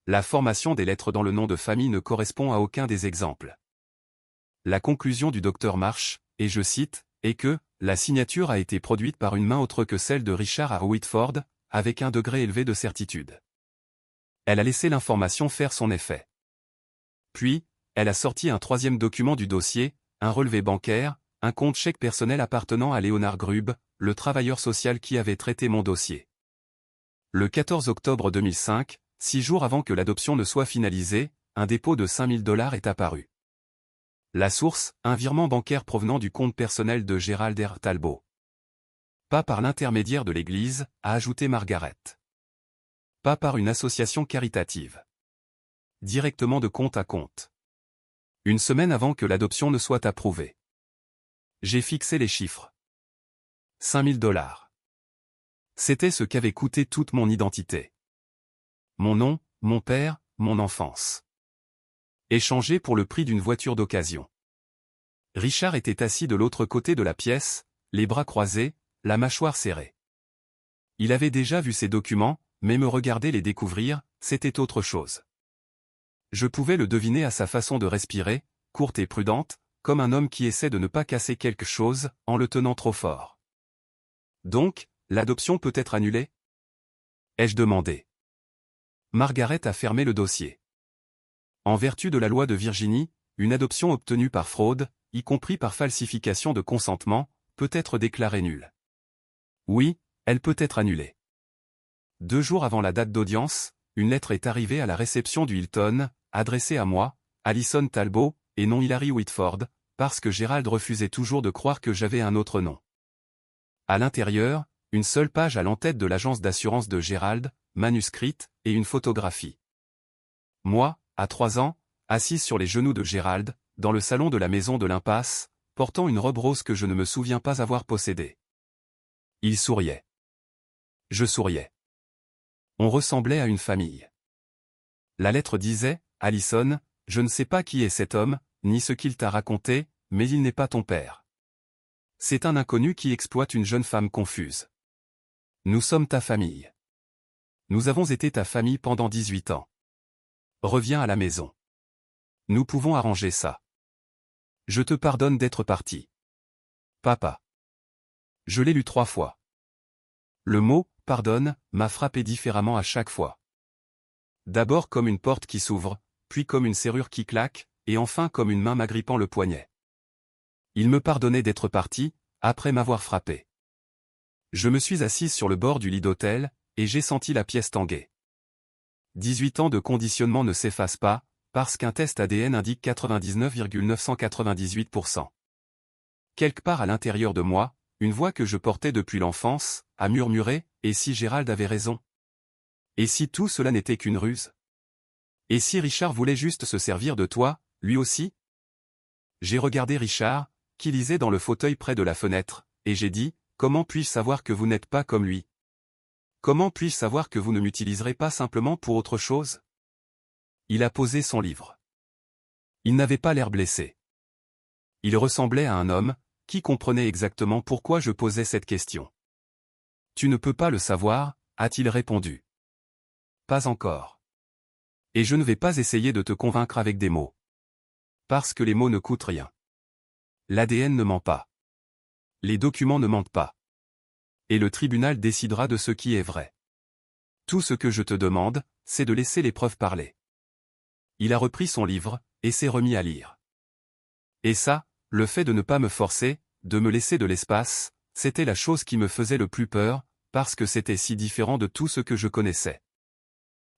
La formation des lettres dans le nom de famille ne correspond à aucun des exemples. La conclusion du docteur Marsh, et je cite, est que « la signature a été produite par une main autre que celle de Richard R. Whitford, avec un degré élevé de certitude. » Elle a laissé l'information faire son effet. Puis, elle a sorti un 3e document du dossier, un relevé bancaire, un compte chèque personnel appartenant à Léonard Grubb, le travailleur social qui avait traité mon dossier. Le 14 octobre 2005, 6 jours avant que l'adoption ne soit finalisée, un dépôt de $5000 est apparu. La source, un virement bancaire provenant du compte personnel de Gérald R. Talbot. Pas par l'intermédiaire de l'Église, a ajouté Margaret. Pas par une association caritative. Directement de compte à compte. Une semaine avant que l'adoption ne soit approuvée. J'ai fixé les chiffres. $5000. C'était ce qu'avait coûté toute mon identité. Mon nom, mon père, mon enfance. Échangé pour le prix d'une voiture d'occasion. Richard était assis de l'autre côté de la pièce, les bras croisés, la mâchoire serrée. Il avait déjà vu ces documents, mais me regarder les découvrir, c'était autre chose. Je pouvais le deviner à sa façon de respirer, courte et prudente, comme un homme qui essaie de ne pas casser quelque chose, en le tenant trop fort. Donc, l'adoption peut être annulée ? Ai-je demandé. Margaret a fermé le dossier. En vertu de la loi de Virginie, une adoption obtenue par fraude, y compris par falsification de consentement, peut être déclarée nulle. Oui, elle peut être annulée. 2 jours avant la date d'audience, une lettre est arrivée à la réception du Hilton, adressée à moi, Alison Talbot, et non Hilary Whitford, parce que Gérald refusait toujours de croire que j'avais un autre nom. À l'intérieur, une seule page à l'entête de l'agence d'assurance de Gérald, manuscrite, et une photographie. moi, à 3 ans, assise sur les genoux de Gérald, dans le salon de la maison de l'impasse, portant une robe rose que je ne me souviens pas avoir possédée. Il souriait. Je souriais. On ressemblait à une famille. La lettre disait, « Allison, je ne sais pas qui est cet homme, ni ce qu'il t'a raconté, mais il n'est pas ton père. C'est un inconnu qui exploite une jeune femme confuse. Nous sommes ta famille. Nous avons été ta famille pendant 18 ans. Reviens à la maison. Nous pouvons arranger ça. Je te pardonne d'être parti. Papa. » Je l'ai lu 3 fois. Le mot « pardonne » m'a frappé différemment à chaque fois. D'abord comme une porte qui s'ouvre, puis comme une serrure qui claque, et enfin comme une main m'agrippant le poignet. Il me pardonnait d'être parti, après m'avoir frappé. Je me suis assise sur le bord du lit d'hôtel, et j'ai senti la pièce tanguer. 18 ans de conditionnement ne s'effacent pas, parce qu'un test ADN indique 99,998%. Quelque part à l'intérieur de moi, une voix que je portais depuis l'enfance, a murmuré, « Et si Gérald avait raison ? Et si tout cela n'était qu'une ruse ? Et si Richard voulait juste se servir de toi, lui aussi ?» J'ai regardé Richard, qui lisait dans le fauteuil près de la fenêtre, et j'ai dit, « Comment puis-je savoir que vous n'êtes pas comme lui ? Comment puis-je savoir que vous ne m'utiliserez pas simplement pour autre chose ?» Il a posé son livre. Il n'avait pas l'air blessé. Il ressemblait à un homme, qui comprenait exactement pourquoi je posais cette question. « Tu ne peux pas le savoir, » a-t-il répondu. « Pas encore. Et je ne vais pas essayer de te convaincre avec des mots. Parce que les mots ne coûtent rien. L'ADN ne ment pas. Les documents ne mentent pas. Et le tribunal décidera de ce qui est vrai. Tout ce que je te demande, c'est de laisser les preuves parler. » Il a repris son livre, et s'est remis à lire. Et ça, le fait de ne pas me forcer, de me laisser de l'espace, c'était la chose qui me faisait le plus peur, parce que c'était si différent de tout ce que je connaissais.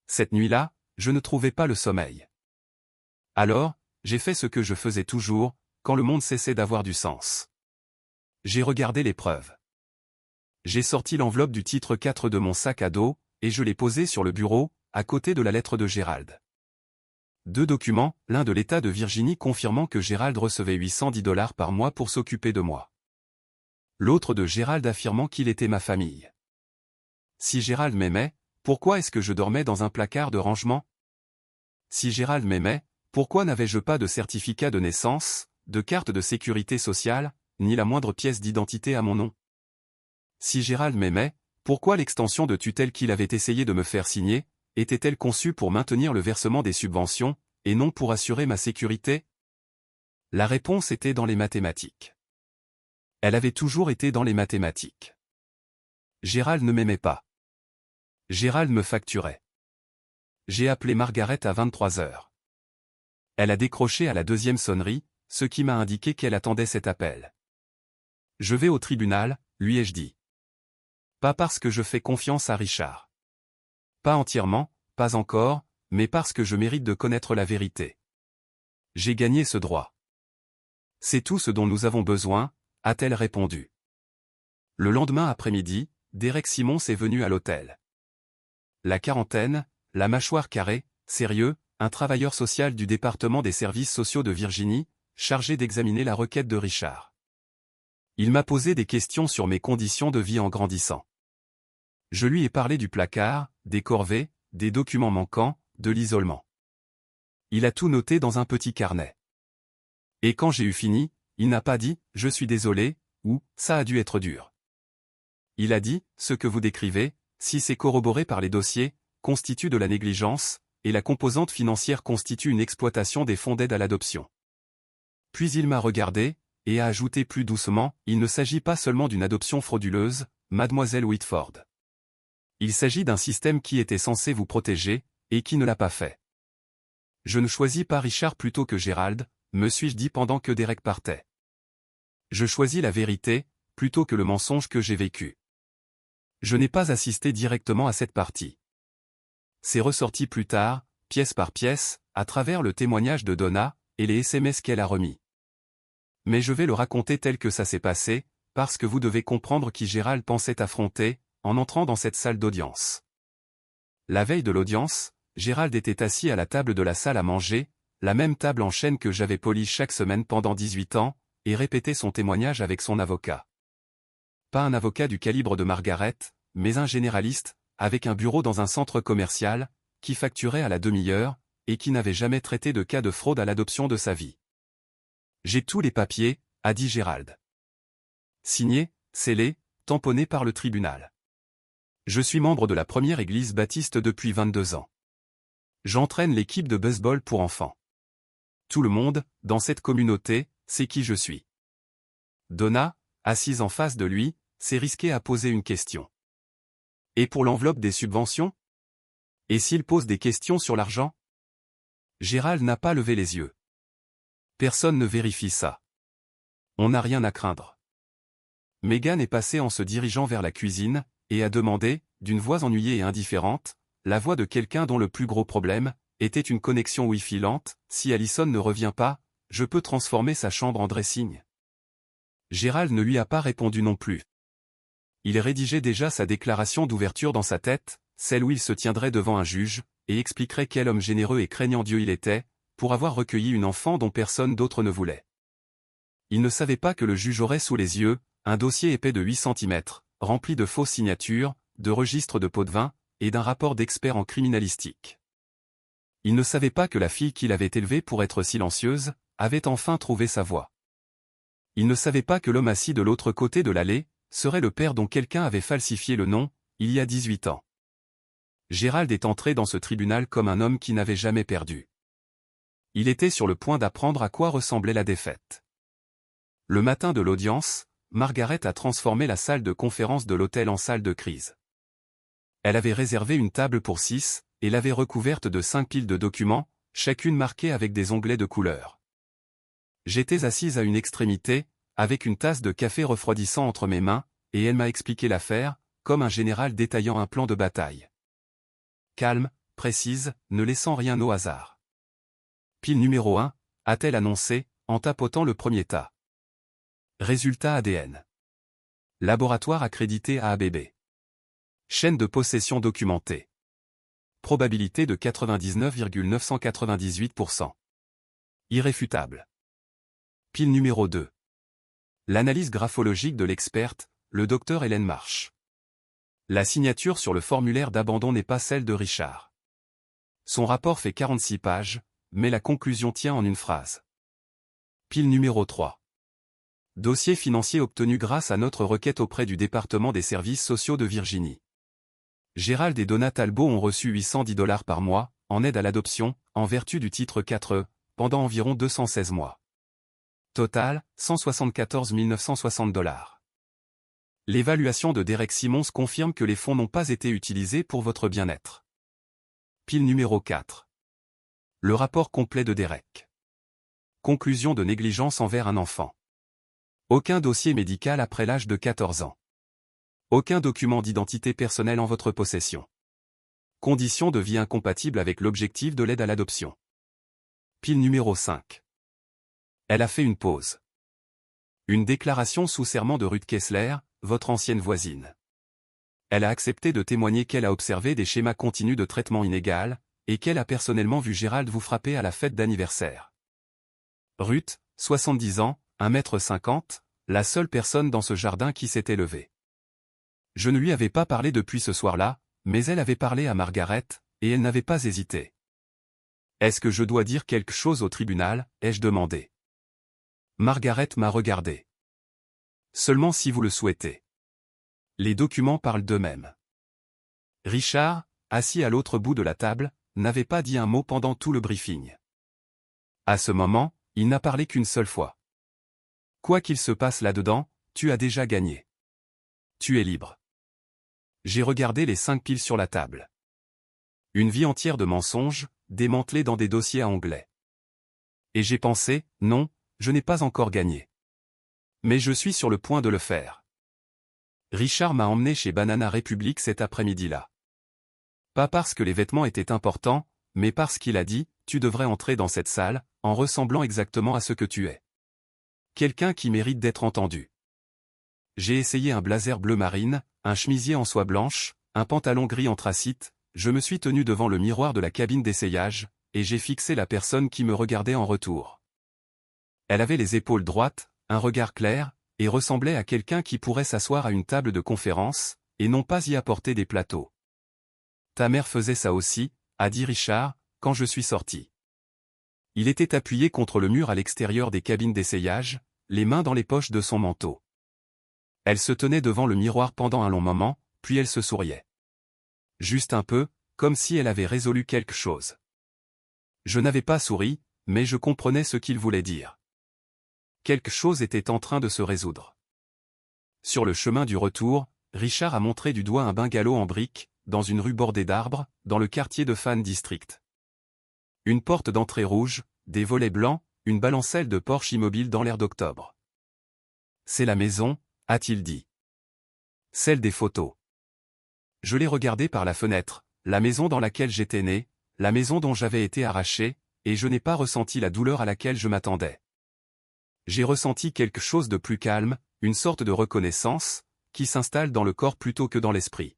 Cette nuit-là, je ne trouvais pas le sommeil. Alors, j'ai fait ce que je faisais toujours, quand le monde cessait d'avoir du sens. J'ai regardé les preuves. J'ai sorti l'enveloppe du titre 4 de mon sac à dos, et je l'ai posée sur le bureau, à côté de la lettre de Gérald. 2 documents, l'un de l'État de Virginie confirmant que Gérald recevait $810 par mois pour s'occuper de moi. L'autre de Gérald affirmant qu'il était ma famille. Si Gérald m'aimait, pourquoi est-ce que je dormais dans un placard de rangement? Si Gérald m'aimait, pourquoi n'avais-je pas de certificat de naissance, de carte de sécurité sociale, ni la moindre pièce d'identité à mon nom? Si Gérald m'aimait, pourquoi l'extension de tutelle qu'il avait essayé de me faire signer, était-elle conçue pour maintenir le versement des subventions, et non pour assurer ma sécurité? La réponse était dans les mathématiques. Elle avait toujours été dans les mathématiques. Gérald ne m'aimait pas. Gérald me facturait. J'ai appelé Margaret à 23 heures. Elle a décroché à la 2e sonnerie, ce qui m'a indiqué qu'elle attendait cet appel. Je vais au tribunal, lui ai-je dit. Pas parce que je fais confiance à Richard. Pas entièrement, pas encore, mais parce que je mérite de connaître la vérité. J'ai gagné ce droit. C'est tout ce dont nous avons besoin, a-t-elle répondu. Le lendemain après-midi, Derek Simons est venu à l'hôtel. La quarantaine, la mâchoire carrée, sérieux, un travailleur social du département des services sociaux de Virginie, chargé d'examiner la requête de Richard. Il m'a posé des questions sur mes conditions de vie en grandissant. Je lui ai parlé du placard, des corvées, des documents manquants, de l'isolement. Il a tout noté dans un petit carnet. Et quand j'ai eu fini, il n'a pas dit « je suis désolé » ou « ça a dû être dur ». Il a dit « ce que vous décrivez, si c'est corroboré par les dossiers, constitue de la négligence, et la composante financière constitue une exploitation des fonds d'aide à l'adoption. » Puis il m'a regardé, et a ajouté plus doucement « il ne s'agit pas seulement d'une adoption frauduleuse, mademoiselle Whitford. Il s'agit d'un système qui était censé vous protéger, et qui ne l'a pas fait. Je ne choisis pas Richard plutôt que Gérald, me suis-je dit pendant que Derek partait. Je choisis la vérité, plutôt que le mensonge que j'ai vécu. Je n'ai pas assisté directement à cette partie. C'est ressorti plus tard, pièce par pièce, à travers le témoignage de Donna, et les SMS qu'elle a remis. Mais je vais le raconter tel que ça s'est passé, parce que vous devez comprendre qui Gérald pensait affronter, en entrant dans cette salle d'audience. La veille de l'audience, Gérald était assis à la table de la salle à manger, la même table en chêne que j'avais polie chaque semaine pendant 18 ans, et répétait son témoignage avec son avocat. Pas un avocat du calibre de Margaret, mais un généraliste, avec un bureau dans un centre commercial, qui facturait à la demi-heure, et qui n'avait jamais traité de cas de fraude à l'adoption de sa vie. J'ai tous les papiers, a dit Gérald. Signé, scellé, tamponné par le tribunal. Je suis membre de la première église baptiste depuis 22 ans. J'entraîne l'équipe de baseball pour enfants. Tout le monde, dans cette communauté, sait qui je suis. Donna, assise en face de lui, s'est risquée à poser une question. Et pour l'enveloppe des subventions? Et s'il pose des questions sur l'argent? Gérald n'a pas levé les yeux. Personne ne vérifie ça. On n'a rien à craindre. Megan est passée en se dirigeant vers la cuisine, et a demandé, d'une voix ennuyée et indifférente, la voix de quelqu'un dont le plus gros problème était une connexion Wi-Fi lente, si Allison ne revient pas, je peux transformer sa chambre en dressing. Gérald ne lui a pas répondu non plus. Il rédigeait déjà sa déclaration d'ouverture dans sa tête, celle où il se tiendrait devant un juge, et expliquerait quel homme généreux et craignant Dieu il était, pour avoir recueilli une enfant dont personne d'autre ne voulait. Il ne savait pas que le juge aurait sous les yeux un dossier épais de 8 cm, rempli de fausses signatures, de registres de pots de vin, et d'un rapport d'expert en criminalistique. Il ne savait pas que la fille qu'il avait élevée pour être silencieuse, avait enfin trouvé sa voie. Il ne savait pas que l'homme assis de l'autre côté de l'allée, serait le père dont quelqu'un avait falsifié le nom, il y a 18 ans. Gérald est entré dans ce tribunal comme un homme qui n'avait jamais perdu. Il était sur le point d'apprendre à quoi ressemblait la défaite. Le matin de l'audience, Margaret a transformé la salle de conférence de l'hôtel en salle de crise. Elle avait réservé une table pour 6, et l'avait recouverte de 5 piles de documents, chacune marquée avec des onglets de couleur. J'étais assise à une extrémité, avec une tasse de café refroidissant entre mes mains, et elle m'a expliqué l'affaire, comme un général détaillant un plan de bataille. Calme, précise, ne laissant rien au hasard. Pile numéro 1, a-t-elle annoncé, en tapotant le premier tas. Résultat ADN. Laboratoire accrédité à ABB. Chaîne de possession documentée. Probabilité de 99,998%. Irréfutable. Pile numéro 2. L'analyse graphologique de l'experte, le docteur Hélène Marsh. La signature sur le formulaire d'abandon n'est pas celle de Richard. Son rapport fait 46 pages, mais la conclusion tient en une phrase. Pile numéro 3. Dossier financier obtenu grâce à notre requête auprès du département des services sociaux de Virginie. Gérald et Donna Talbot ont reçu $810 par mois, en aide à l'adoption, en vertu du titre 4E, pendant environ 216 mois. Total, $174 960. L'évaluation de Derek Simons confirme que les fonds n'ont pas été utilisés pour votre bien-être. Pile numéro 4. Le rapport complet de Derek. Conclusion de négligence envers un enfant. Aucun dossier médical après l'âge de 14 ans. Aucun document d'identité personnelle en votre possession. Conditions de vie incompatibles avec l'objectif de l'aide à l'adoption. Pile numéro 5. Elle a fait une pause. Une déclaration sous serment de Ruth Kessler, votre ancienne voisine. Elle a accepté de témoigner qu'elle a observé des schémas continus de traitement inégal, et qu'elle a personnellement vu Gérald vous frapper à la fête d'anniversaire. Ruth, 70 ans, 1,50 m, la seule personne dans ce jardin qui s'était levée. Je ne lui avais pas parlé depuis ce soir-là, mais elle avait parlé à Margaret, et elle n'avait pas hésité. Est-ce que je dois dire quelque chose au tribunal, ai-je demandé. Margaret m'a regardé. Seulement si vous le souhaitez. Les documents parlent d'eux-mêmes. Richard, assis à l'autre bout de la table, n'avait pas dit un mot pendant tout le briefing. À ce moment, il n'a parlé qu'une seule fois. Quoi qu'il se passe là-dedans, tu as déjà gagné. Tu es libre. J'ai regardé les 5 piles sur la table. Une vie entière de mensonges, démantelés dans des dossiers à onglets. Et j'ai pensé, non, je n'ai pas encore gagné. Mais je suis sur le point de le faire. Richard m'a emmené chez Banana Republic cet après-midi-là. Pas parce que les vêtements étaient importants, mais parce qu'il a dit, tu devrais entrer dans cette salle, en ressemblant exactement à ce que tu es. Quelqu'un qui mérite d'être entendu. J'ai essayé un blazer bleu marine, un chemisier en soie blanche, un pantalon gris anthracite, je me suis tenu devant le miroir de la cabine d'essayage, et j'ai fixé la personne qui me regardait en retour. Elle avait les épaules droites, un regard clair, et ressemblait à quelqu'un qui pourrait s'asseoir à une table de conférence, et non pas y apporter des plateaux. Ta mère faisait ça aussi, a dit Richard, quand je suis sorti. Il était appuyé contre le mur à l'extérieur des cabines d'essayage, les mains dans les poches de son manteau. Elle se tenait devant le miroir pendant un long moment, puis elle se souriait. Juste un peu, comme si elle avait résolu quelque chose. Je n'avais pas souri, mais je comprenais ce qu'il voulait dire. Quelque chose était en train de se résoudre. Sur le chemin du retour, Richard a montré du doigt un bungalow en briques, dans une rue bordée d'arbres, dans le quartier de Fan District. Une porte d'entrée rouge, des volets blancs, une balancelle de Porsche immobile dans l'air d'octobre. C'est la maison, a-t-il dit. Celle des photos. Je l'ai regardée par la fenêtre, la maison dans laquelle j'étais né, la maison dont j'avais été arraché, et je n'ai pas ressenti la douleur à laquelle je m'attendais. J'ai ressenti quelque chose de plus calme, une sorte de reconnaissance, qui s'installe dans le corps plutôt que dans l'esprit.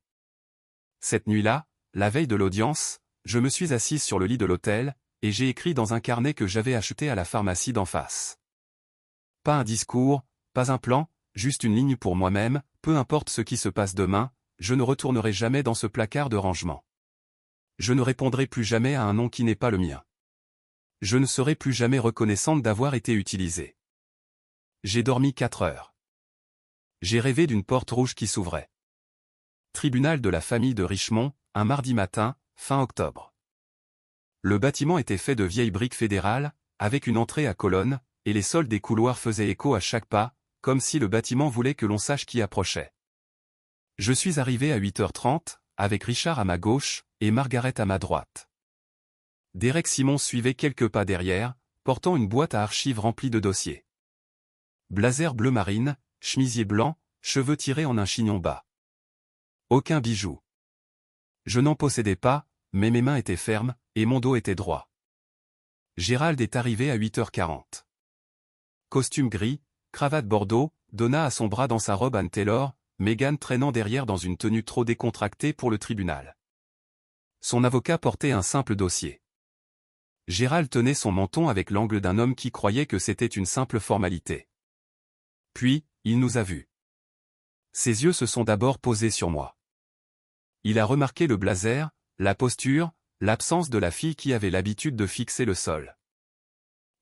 Cette nuit-là, la veille de l'audience, je me suis assise sur le lit de l'hôtel, et j'ai écrit dans un carnet que j'avais acheté à la pharmacie d'en face. Pas un discours, pas un plan, juste une ligne pour moi-même, peu importe ce qui se passe demain, je ne retournerai jamais dans ce placard de rangement. Je ne répondrai plus jamais à un nom qui n'est pas le mien. Je ne serai plus jamais reconnaissante d'avoir été utilisée. J'ai dormi 4 heures. J'ai rêvé d'une porte rouge qui s'ouvrait. Tribunal de la famille de Richmond, un mardi matin, fin octobre. Le bâtiment était fait de vieilles briques fédérales, avec une entrée à colonnes, et les sols des couloirs faisaient écho à chaque pas, comme si le bâtiment voulait que l'on sache qui approchait. Je suis arrivé à 8h30, avec Richard à ma gauche, et Margaret à ma droite. Derek Simon suivait quelques pas derrière, portant une boîte à archives remplie de dossiers. Blazer bleu marine, chemisier blanc, cheveux tirés en un chignon bas. Aucun bijou. Je n'en possédais pas, mais mes mains étaient fermes, et mon dos était droit. Gérald est arrivé à 8h40. Costume gris, cravate bordeaux, Donna a son bras dans sa robe Ann Taylor, Meghan traînant derrière dans une tenue trop décontractée pour le tribunal. Son avocat portait un simple dossier. Gérald tenait son menton avec l'angle d'un homme qui croyait que c'était une simple formalité. Puis, il nous a vus. Ses yeux se sont d'abord posés sur moi. Il a remarqué le blazer, la posture, l'absence de la fille qui avait l'habitude de fixer le sol.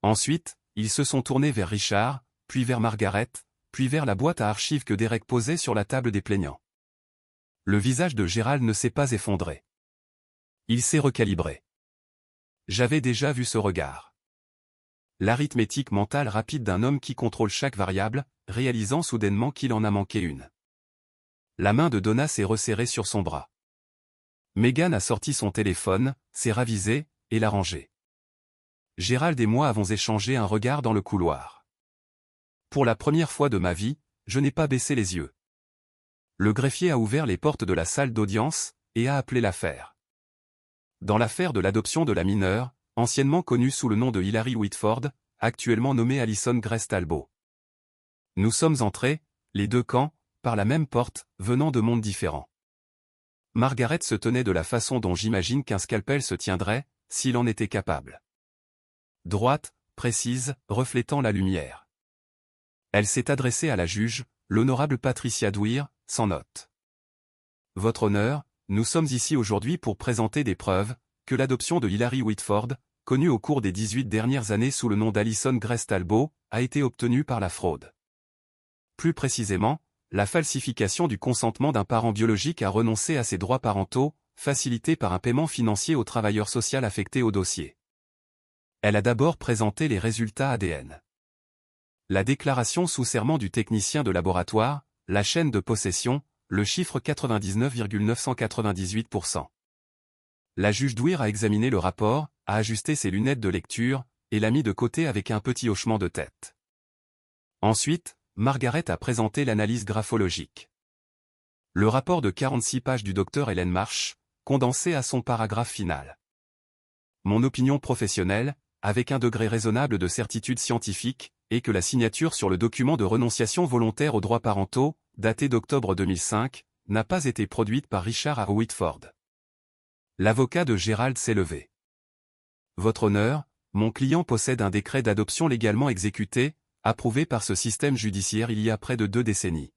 Ensuite, ils se sont tournés vers Richard, puis vers Margaret, puis vers la boîte à archives que Derek posait sur la table des plaignants. Le visage de Gérald ne s'est pas effondré. Il s'est recalibré. J'avais déjà vu ce regard. L'arithmétique mentale rapide d'un homme qui contrôle chaque variable, réalisant soudainement qu'il en a manqué une. La main de Donna s'est resserrée sur son bras. Meghan a sorti son téléphone, s'est ravisée, et l'a rangé. Gérald et moi avons échangé un regard dans le couloir. Pour la première fois de ma vie, je n'ai pas baissé les yeux. Le greffier a ouvert les portes de la salle d'audience, et a appelé l'affaire. Dans l'affaire de l'adoption de la mineure, anciennement connue sous le nom de Hilary Whitford, actuellement nommée Alison Grace Talbot. Nous sommes entrés, les deux camps, par la même porte, venant de mondes différents. Margaret se tenait de la façon dont j'imagine qu'un scalpel se tiendrait, s'il en était capable. Droite, précise, reflétant la lumière. Elle s'est adressée à la juge, l'honorable Patricia Dwyer, sans note. Votre honneur, nous sommes ici aujourd'hui pour présenter des preuves, que l'adoption de Hilary Whitford, connue au cours des 18 dernières années sous le nom d'Alison Grace Talbot, a été obtenue par la fraude. Plus précisément, la falsification du consentement d'un parent biologique à renoncer à ses droits parentaux, facilité par un paiement financier au travailleur social affecté au dossier. Elle a d'abord présenté les résultats ADN. La déclaration sous serment du technicien de laboratoire, la chaîne de possession, le chiffre 99,998%. La juge Dwyer a examiné le rapport, a ajusté ses lunettes de lecture, et l'a mis de côté avec un petit hochement de tête. Ensuite, Margaret a présenté l'analyse graphologique. Le rapport de 46 pages du docteur Helen Marsh, condensé à son paragraphe final. Mon opinion professionnelle, avec un degré raisonnable de certitude scientifique, est que la signature sur le document de renonciation volontaire aux droits parentaux, daté d'octobre 2005, n'a pas été produite par Richard A. Whitford. L'avocat de Gérald s'est levé. Votre honneur, mon client possède un décret d'adoption légalement exécuté, approuvé par ce système judiciaire il y a près de 2 décennies.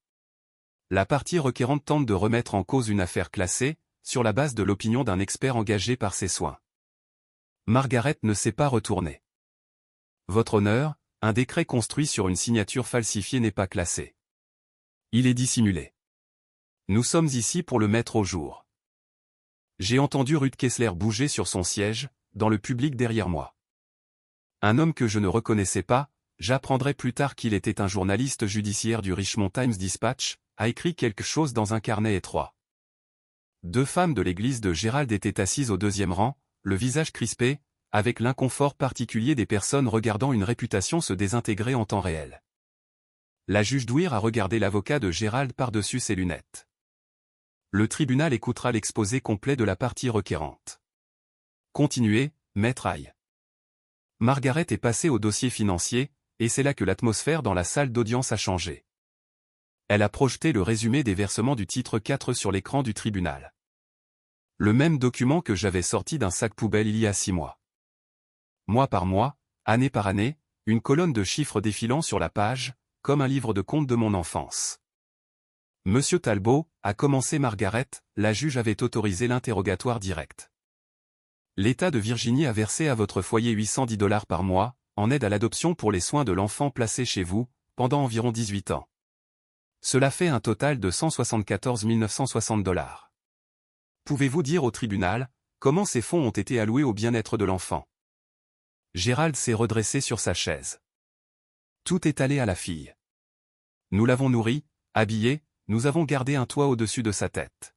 La partie requérante tente de remettre en cause une affaire classée, sur la base de l'opinion d'un expert engagé par ses soins. Margaret ne s'est pas retournée. Votre honneur, un décret construit sur une signature falsifiée n'est pas classé. Il est dissimulé. Nous sommes ici pour le mettre au jour. J'ai entendu Ruth Kessler bouger sur son siège, dans le public derrière moi. Un homme que je ne reconnaissais pas, j'apprendrai plus tard qu'il était un journaliste judiciaire du Richmond Times-Dispatch, a écrit quelque chose dans un carnet étroit. 2 femmes de l'église de Gérald étaient assises au 2e rang, le visage crispé, avec l'inconfort particulier des personnes regardant une réputation se désintégrer en temps réel. La juge Dwyer a regardé l'avocat de Gérald par-dessus ses lunettes. Le tribunal écoutera l'exposé complet de la partie requérante. Continuez, maître Aye. Margaret est passée au dossier financier, et c'est là que l'atmosphère dans la salle d'audience a changé. Elle a projeté le résumé des versements du titre 4 sur l'écran du tribunal. Le même document que j'avais sorti d'un sac poubelle il y a 6 mois. Mois par mois, année par année, une colonne de chiffres défilant sur la page, comme un livre de contes de mon enfance. Monsieur Talbot, a commencé Margaret, la juge avait autorisé l'interrogatoire direct. L'État de Virginie a versé à votre foyer $810 par mois, en aide à l'adoption pour les soins de l'enfant placé chez vous, pendant environ 18 ans. Cela fait un total de $174 960. Pouvez-vous dire au tribunal, comment ces fonds ont été alloués au bien-être de l'enfant? Gérald s'est redressé sur sa chaise. Tout est allé à la fille. Nous l'avons nourri, habillé, nous avons gardé un toit au-dessus de sa tête.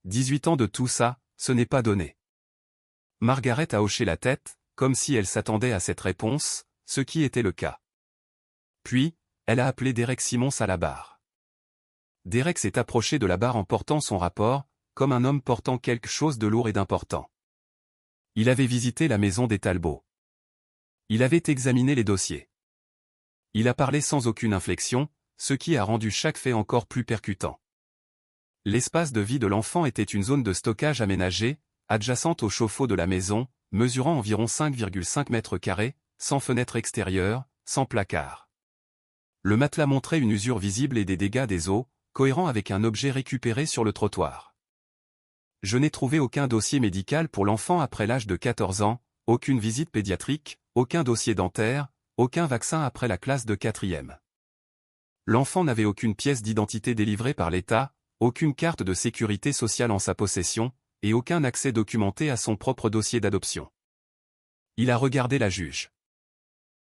18 ans de tout ça, ce n'est pas donné. Margaret a hoché la tête, comme si elle s'attendait à cette réponse, ce qui était le cas. Puis, elle a appelé Derek Simons à la barre. Derek s'est approché de la barre en portant son rapport, comme un homme portant quelque chose de lourd et d'important. Il avait visité la maison des Talbot. Il avait examiné les dossiers. Il a parlé sans aucune inflexion, ce qui a rendu chaque fait encore plus percutant. L'espace de vie de l'enfant était une zone de stockage aménagée, adjacente au chauffe-eau de la maison, mesurant environ 5,5 mètres carrés, sans fenêtre extérieure, sans placard. Le matelas montrait une usure visible et des dégâts des eaux, cohérents avec un objet récupéré sur le trottoir. Je n'ai trouvé aucun dossier médical pour l'enfant après l'âge de 14 ans, aucune visite pédiatrique, aucun dossier dentaire, aucun vaccin après la classe de 4e. L'enfant n'avait aucune pièce d'identité délivrée par l'État, aucune carte de sécurité sociale en sa possession, et aucun accès documenté à son propre dossier d'adoption. Il a regardé la juge.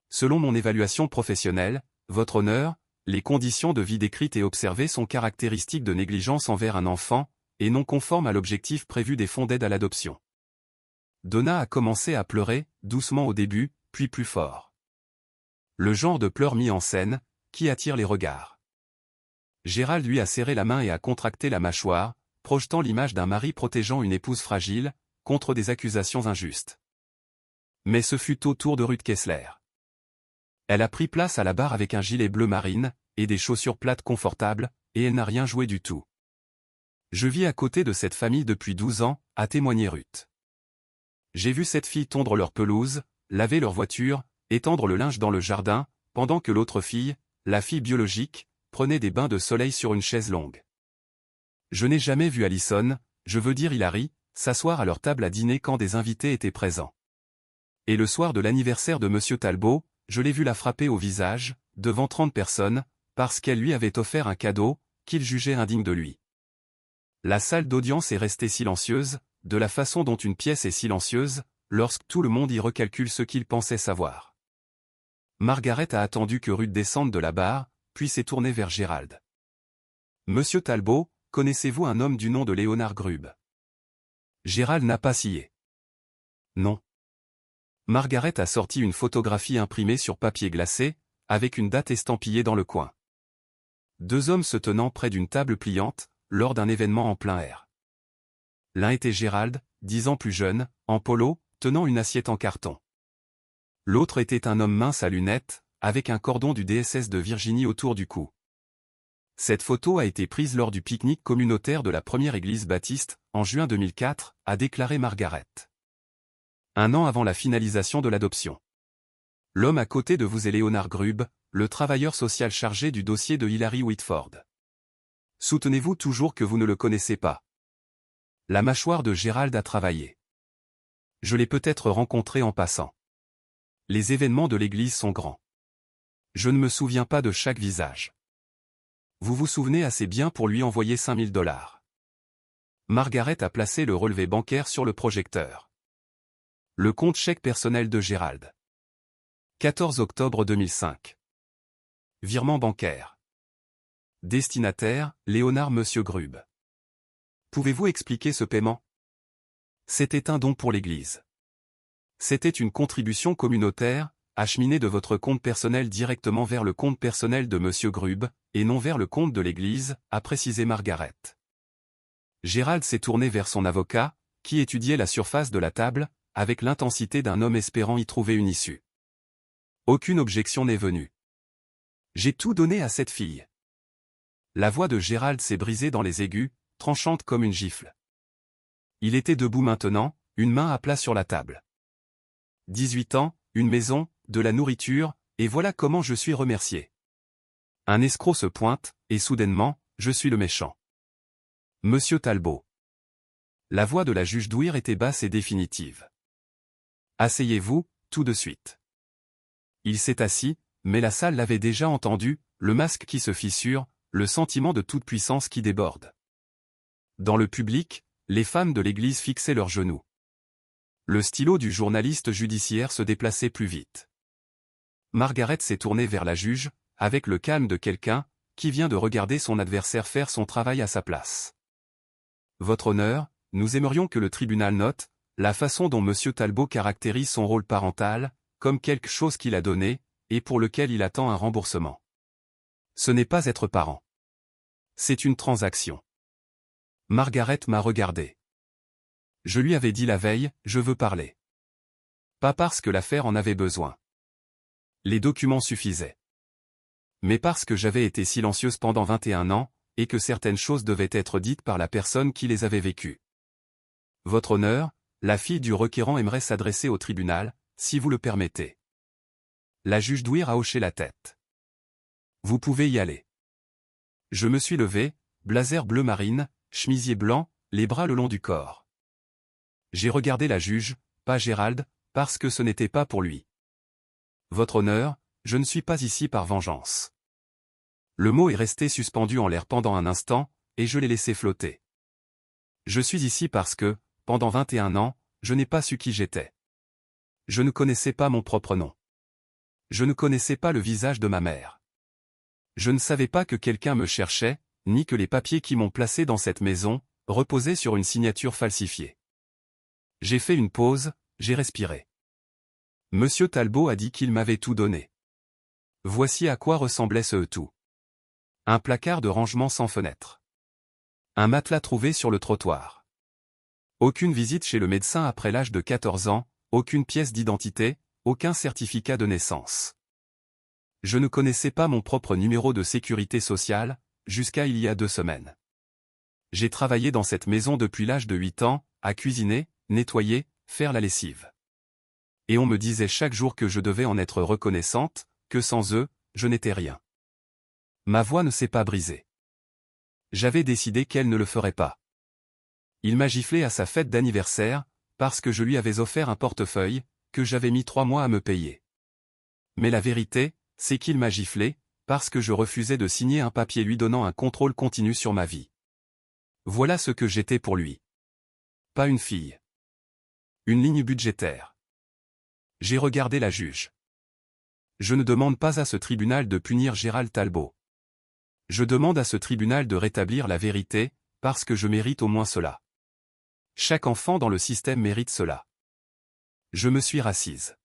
Selon mon évaluation professionnelle, votre honneur, les conditions de vie décrites et observées sont caractéristiques de négligence envers un enfant, et non conformes à l'objectif prévu des fonds d'aide à l'adoption. Donna a commencé à pleurer, doucement au début, puis plus fort. Le genre de pleurs mis en scène, qui attire les regards. Gérald lui a serré la main et a contracté la mâchoire, projetant l'image d'un mari protégeant une épouse fragile, contre des accusations injustes. Mais ce fut au tour de Ruth Kessler. Elle a pris place à la barre avec un gilet bleu marine, et des chaussures plates confortables, et elle n'a rien joué du tout. Je vis à côté de cette famille depuis 12 ans, a témoigné Ruth. J'ai vu cette fille tondre leur pelouse, laver leur voiture, étendre le linge dans le jardin, pendant que l'autre fille, la fille biologique, prenait des bains de soleil sur une chaise longue. Je n'ai jamais vu Allison, je veux dire Hilary, s'asseoir à leur table à dîner quand des invités étaient présents. Et le soir de l'anniversaire de Monsieur Talbot, je l'ai vu la frapper au visage, devant 30 personnes, parce qu'elle lui avait offert un cadeau, qu'il jugeait indigne de lui. La salle d'audience est restée silencieuse, de la façon dont une pièce est silencieuse, lorsque tout le monde y recalcule ce qu'il pensait savoir. Margaret a attendu que Ruth descende de la barre, puis s'est tournée vers Gérald. Monsieur Talbot, connaissez-vous un homme du nom de Léonard Grubb? Gérald n'a pas scié. Non. Margaret a sorti une photographie imprimée sur papier glacé, avec une date estampillée dans le coin. 2 hommes se tenant près d'une table pliante, lors d'un événement en plein air. L'un était Gérald, 10 ans plus jeune, en polo, tenant une assiette en carton. L'autre était un homme mince à lunettes, avec un cordon du DSS de Virginie autour du cou. Cette photo a été prise lors du pique-nique communautaire de la première église baptiste, en juin 2004, a déclaré Margaret. Un an avant la finalisation de l'adoption. L'homme à côté de vous est Leonard Grubb, le travailleur social chargé du dossier de Hilary Whitford. Soutenez-vous toujours que vous ne le connaissez pas. La mâchoire de Gérald a travaillé. Je l'ai peut-être rencontré en passant. Les événements de l'église sont grands. Je ne me souviens pas de chaque visage. Vous vous souvenez assez bien pour lui envoyer $5000. Margaret a placé le relevé bancaire sur le projecteur. Le compte chèque personnel de Gérald. 14 octobre 2005. Virement bancaire. Destinataire, Léonard Monsieur Grubb. Pouvez-vous expliquer ce paiement? C'était un don pour l'Église. C'était une contribution communautaire, acheminée de votre compte personnel directement vers le compte personnel de Monsieur Grubb, et non vers le compte de l'Église, a précisé Margaret. Gérald s'est tourné vers son avocat, qui étudiait la surface de la table, avec l'intensité d'un homme espérant y trouver une issue. Aucune objection n'est venue. J'ai tout donné à cette fille. La voix de Gérald s'est brisée dans les aigus, tranchante comme une gifle. Il était debout maintenant, une main à plat sur la table. 18 ans, une maison, de la nourriture, et voilà comment je suis remercié. Un escroc se pointe, et soudainement, je suis le méchant. Monsieur Talbot. La voix de la juge d'Ouire était basse et définitive. Asseyez-vous, tout de suite. Il s'est assis, mais la salle l'avait déjà entendu, le masque qui se fissure, le sentiment de toute puissance qui déborde. Dans le public, les femmes de l'église fixaient leurs genoux. Le stylo du journaliste judiciaire se déplaçait plus vite. Margaret s'est tournée vers la juge, avec le calme de quelqu'un qui vient de regarder son adversaire faire son travail à sa place. Votre honneur, nous aimerions que le tribunal note la façon dont Monsieur Talbot caractérise son rôle parental, comme quelque chose qu'il a donné, et pour lequel il attend un remboursement. Ce n'est pas être parent. C'est une transaction. Margaret m'a regardé. Je lui avais dit la veille, je veux parler. Pas parce que l'affaire en avait besoin. Les documents suffisaient. Mais parce que j'avais été silencieuse pendant 21 ans, et que certaines choses devaient être dites par la personne qui les avait vécues. Votre honneur, la fille du requérant aimerait s'adresser au tribunal, si vous le permettez. La juge d'Ouire a hoché la tête. Vous pouvez y aller. Je me suis levé, blazer bleu marine, chemisier blanc, les bras le long du corps. J'ai regardé la juge, pas Gérald, parce que ce n'était pas pour lui. Votre honneur, je ne suis pas ici par vengeance. Le mot est resté suspendu en l'air pendant un instant, et je l'ai laissé flotter. Je suis ici parce que, pendant 21 ans, je n'ai pas su qui j'étais. Je ne connaissais pas mon propre nom. Je ne connaissais pas le visage de ma mère. Je ne savais pas que quelqu'un me cherchait, ni que les papiers qui m'ont placé dans cette maison reposaient sur une signature falsifiée. J'ai fait une pause, j'ai respiré. Monsieur Talbot a dit qu'il m'avait tout donné. Voici à quoi ressemblait ce tout. Un placard de rangement sans fenêtre. Un matelas trouvé sur le trottoir. Aucune visite chez le médecin après l'âge de 14 ans, aucune pièce d'identité, aucun certificat de naissance. Je ne connaissais pas mon propre numéro de sécurité sociale, jusqu'à il y a 2 semaines. J'ai travaillé dans cette maison depuis l'âge de 8 ans, à cuisiner, nettoyer, faire la lessive. Et on me disait chaque jour que je devais en être reconnaissante, que sans eux, je n'étais rien. Ma voix ne s'est pas brisée. J'avais décidé qu'elle ne le ferait pas. Il m'a giflé à sa fête d'anniversaire, parce que je lui avais offert un portefeuille, que j'avais mis 3 mois à me payer. Mais la vérité, c'est qu'il m'a giflé, parce que je refusais de signer un papier lui donnant un contrôle continu sur ma vie. Voilà ce que j'étais pour lui. Pas une fille. Une ligne budgétaire. J'ai regardé la juge. Je ne demande pas à ce tribunal de punir Gérald Talbot. Je demande à ce tribunal de rétablir la vérité, parce que je mérite au moins cela. Chaque enfant dans le système mérite cela. Je me suis rassise.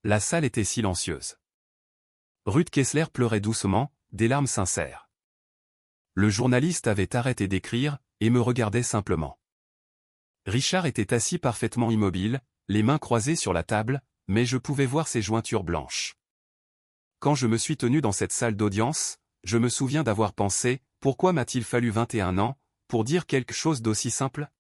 La salle était silencieuse. Ruth Kessler pleurait doucement, des larmes sincères. Le journaliste avait arrêté d'écrire, et me regardait simplement. Richard était assis parfaitement immobile, les mains croisées sur la table, mais je pouvais voir ses jointures blanches. Quand je me suis tenu dans cette salle d'audience, je me souviens d'avoir pensé, pourquoi m'a-t-il fallu 21 ans, pour dire quelque chose d'aussi simple?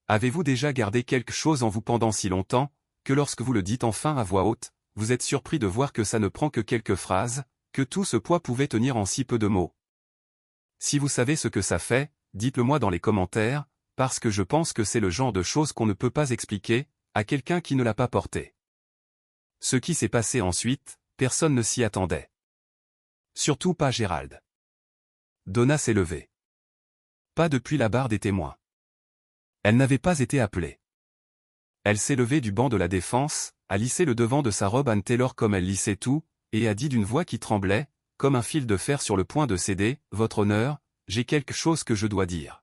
Avez-vous déjà gardé quelque chose en vous pendant si longtemps, que lorsque vous le dites enfin à voix haute, vous êtes surpris de voir que ça ne prend que quelques phrases, que tout ce poids pouvait tenir en si peu de mots? Si vous savez ce que ça fait, dites-le moi dans les commentaires, parce que je pense que c'est le genre de choses qu'on ne peut pas expliquer à quelqu'un qui ne l'a pas porté. Ce qui s'est passé ensuite, personne ne s'y attendait. Surtout pas Gérald. Donna s'est levée. Pas depuis la barre des témoins. Elle n'avait pas été appelée. Elle s'est levée du banc de la défense, a lissé le devant de sa robe Anne Taylor comme elle lissait tout, et a dit d'une voix qui tremblait, comme un fil de fer sur le point de céder, « Votre honneur, j'ai quelque chose que je dois dire. »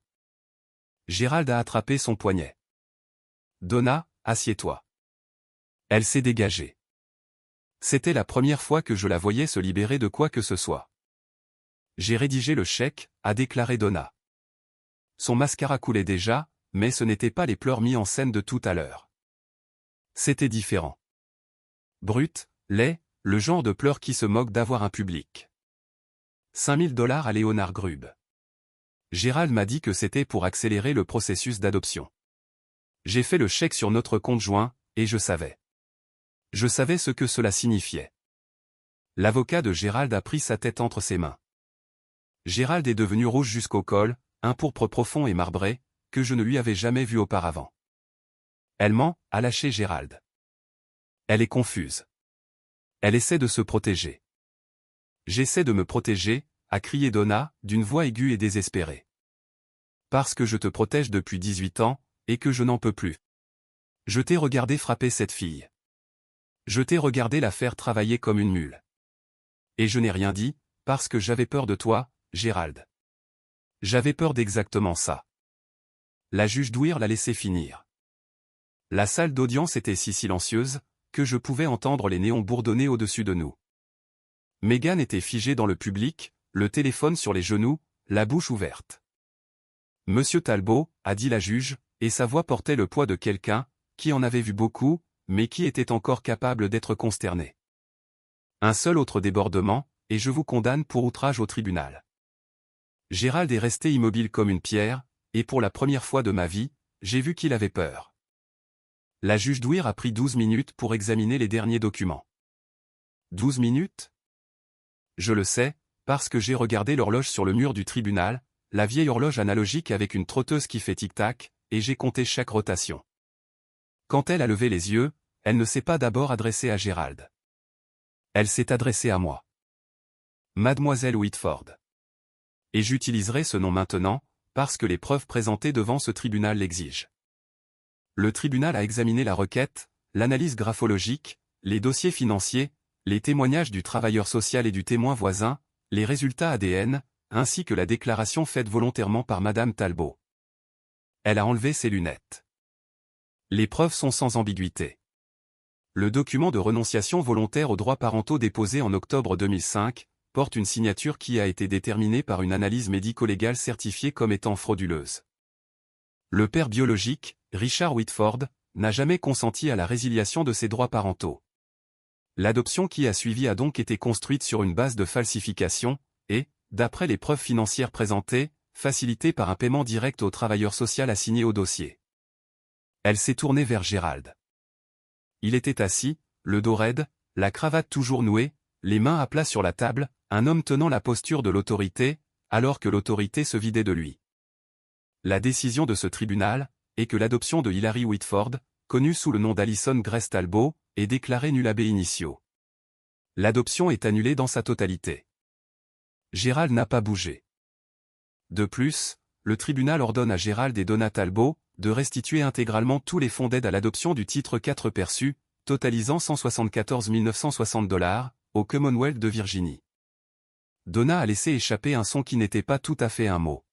Gérald a attrapé son poignet. « Donna, assieds-toi. » Elle s'est dégagée. C'était la première fois que je la voyais se libérer de quoi que ce soit. « J'ai rédigé le chèque, » a déclaré Donna. Son mascara coulait déjà, mais ce n'étaient pas les pleurs mis en scène de tout à l'heure. C'était différent. Brut, laid, le genre de pleurs qui se moque d'avoir un public. 5 000 $ à Léonard Grube. Gérald m'a dit que c'était pour accélérer le processus d'adoption. J'ai fait le chèque sur notre compte joint, et je savais. Je savais ce que cela signifiait. L'avocat de Gérald a pris sa tête entre ses mains. Gérald est devenu rouge jusqu'au col, un pourpre profond et marbré, que je ne lui avais jamais vu auparavant. Elle ment, a lâché Gérald. Elle est confuse. Elle essaie de se protéger. J'essaie de me protéger, a crié Donna, d'une voix aiguë et désespérée. Parce que je te protège depuis 18 ans, et que je n'en peux plus. Je t'ai regardé frapper cette fille. Je t'ai regardé la faire travailler comme une mule. Et je n'ai rien dit, parce que j'avais peur de toi, Gérald. J'avais peur d'exactement ça. La juge Douir l'a laissé finir. La salle d'audience était si silencieuse, que je pouvais entendre les néons bourdonner au-dessus de nous. Meghan était figée dans le public, le téléphone sur les genoux, la bouche ouverte. « Monsieur Talbot, » a dit la juge, et sa voix portait le poids de quelqu'un, qui en avait vu beaucoup, mais qui était encore capable d'être consterné. « Un seul autre débordement, et je vous condamne pour outrage au tribunal. » Gérald est resté immobile comme une pierre, et pour la première fois de ma vie, j'ai vu qu'il avait peur. La juge Douir a pris 12 minutes pour examiner les derniers documents. 12 minutes? Je le sais, parce que j'ai regardé l'horloge sur le mur du tribunal, la vieille horloge analogique avec une trotteuse qui fait tic-tac, et j'ai compté chaque rotation. Quand elle a levé les yeux, elle ne s'est pas d'abord adressée à Gérald. Elle s'est adressée à moi. Mademoiselle Whitford. Et j'utiliserai ce nom maintenant, parce que les preuves présentées devant ce tribunal l'exigent. Le tribunal a examiné la requête, l'analyse graphologique, les dossiers financiers, les témoignages du travailleur social et du témoin voisin, les résultats ADN, ainsi que la déclaration faite volontairement par Madame Talbot. Elle a enlevé ses lunettes. Les preuves sont sans ambiguïté. Le document de renonciation volontaire aux droits parentaux déposé en octobre 2005, porte une signature qui a été déterminée par une analyse médico-légale certifiée comme étant frauduleuse. Le père biologique, Richard Whitford, n'a jamais consenti à la résiliation de ses droits parentaux. L'adoption qui a suivi a donc été construite sur une base de falsification, et, d'après les preuves financières présentées, facilitée par un paiement direct au travailleur social assigné au dossier. Elle s'est tournée vers Gérald. Il était assis, le dos raide, la cravate toujours nouée, les mains à plat sur la table, un homme tenant la posture de l'autorité, alors que l'autorité se vidait de lui. La décision de ce tribunal est que l'adoption de Hilary Whitford, connue sous le nom d'Alison Grace Talbot, est déclarée nulle ab initio. L'adoption est annulée dans sa totalité. Gérald n'a pas bougé. De plus, le tribunal ordonne à Gérald et Donna Talbot de restituer intégralement tous les fonds d'aide à l'adoption du titre 4 perçus, totalisant 174 960 $, au Commonwealth de Virginie. Donna a laissé échapper un son qui n'était pas tout à fait un mot.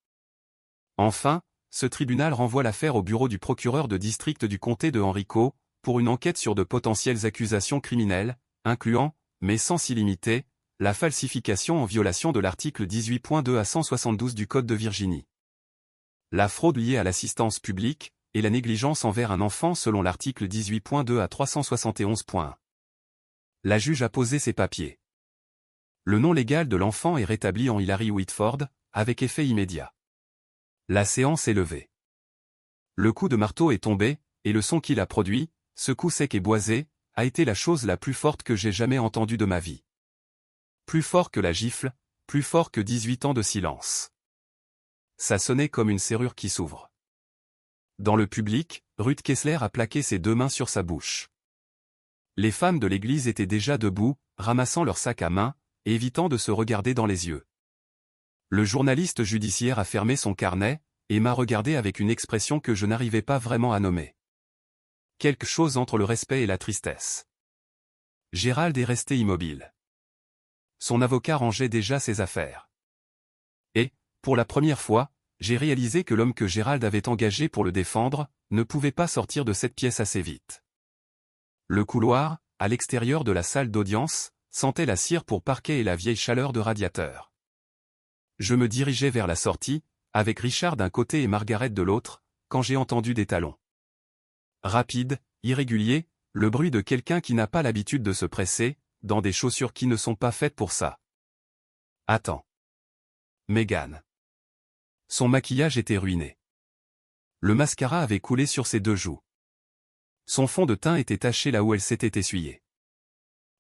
Enfin, ce tribunal renvoie l'affaire au bureau du procureur de district du comté de Henrico, pour une enquête sur de potentielles accusations criminelles, incluant, mais sans s'y limiter, la falsification en violation de l'article 18.2 à 172 du Code de Virginie. La fraude liée à l'assistance publique, et la négligence envers un enfant selon l'article 18.2 à 371.1. La juge a posé ses papiers. Le nom légal de l'enfant est rétabli en Hilary Whitford, avec effet immédiat. La séance est levée. Le coup de marteau est tombé, et le son qu'il a produit, ce coup sec et boisé, a été la chose la plus forte que j'ai jamais entendue de ma vie. Plus fort que la gifle, plus fort que 18 ans de silence. Ça sonnait comme une serrure qui s'ouvre. Dans le public, Ruth Kessler a plaqué ses deux mains sur sa bouche. Les femmes de l'église étaient déjà debout, ramassant leurs sacs à main, et évitant de se regarder dans les yeux. Le journaliste judiciaire a fermé son carnet, et m'a regardé avec une expression que je n'arrivais pas vraiment à nommer. Quelque chose entre le respect et la tristesse. Gérald est resté immobile. Son avocat rangeait déjà ses affaires. Et, pour la première fois, j'ai réalisé que l'homme que Gérald avait engagé pour le défendre, ne pouvait pas sortir de cette pièce assez vite. Le couloir, à l'extérieur de la salle d'audience, sentait la cire pour parquet et la vieille chaleur de radiateur. Je me dirigeais vers la sortie, avec Richard d'un côté et Margaret de l'autre, quand j'ai entendu des talons. Rapide, irrégulier, le bruit de quelqu'un qui n'a pas l'habitude de se presser, dans des chaussures qui ne sont pas faites pour ça. Attends. Meghan. Son maquillage était ruiné. Le mascara avait coulé sur ses deux joues. Son fond de teint était taché là où elle s'était essuyée.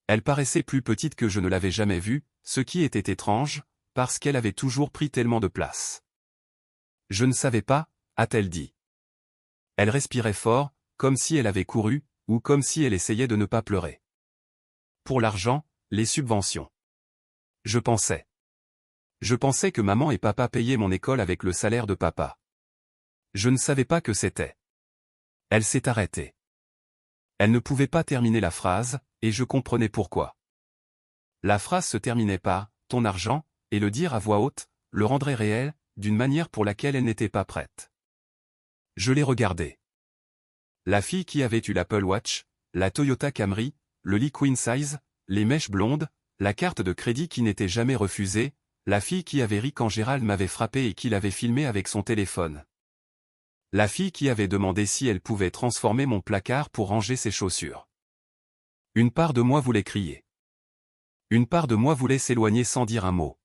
Elle paraissait plus petite que je ne l'avais jamais vue, ce qui était étrange, parce qu'elle avait toujours pris tellement de place. Je ne savais pas, a-t-elle dit. Elle respirait fort, comme si elle avait couru, ou comme si elle essayait de ne pas pleurer. Pour l'argent, les subventions. Je pensais. Je pensais que maman et papa payaient mon école avec le salaire de papa. Je ne savais pas que c'était. Elle s'est arrêtée. Elle ne pouvait pas terminer la phrase, et je comprenais pourquoi. La phrase se terminait par « ton argent », et le dire à voix haute, le rendrait réel, d'une manière pour laquelle elle n'était pas prête. Je l'ai regardée. La fille qui avait eu l'Apple Watch, la Toyota Camry, le lit queen size, les mèches blondes, la carte de crédit qui n'était jamais refusée, la fille qui avait ri quand Gérald m'avait frappé et qui l'avait filmé avec son téléphone. La fille qui avait demandé si elle pouvait transformer mon placard pour ranger ses chaussures. Une part de moi voulait crier. Une part de moi voulait s'éloigner sans dire un mot.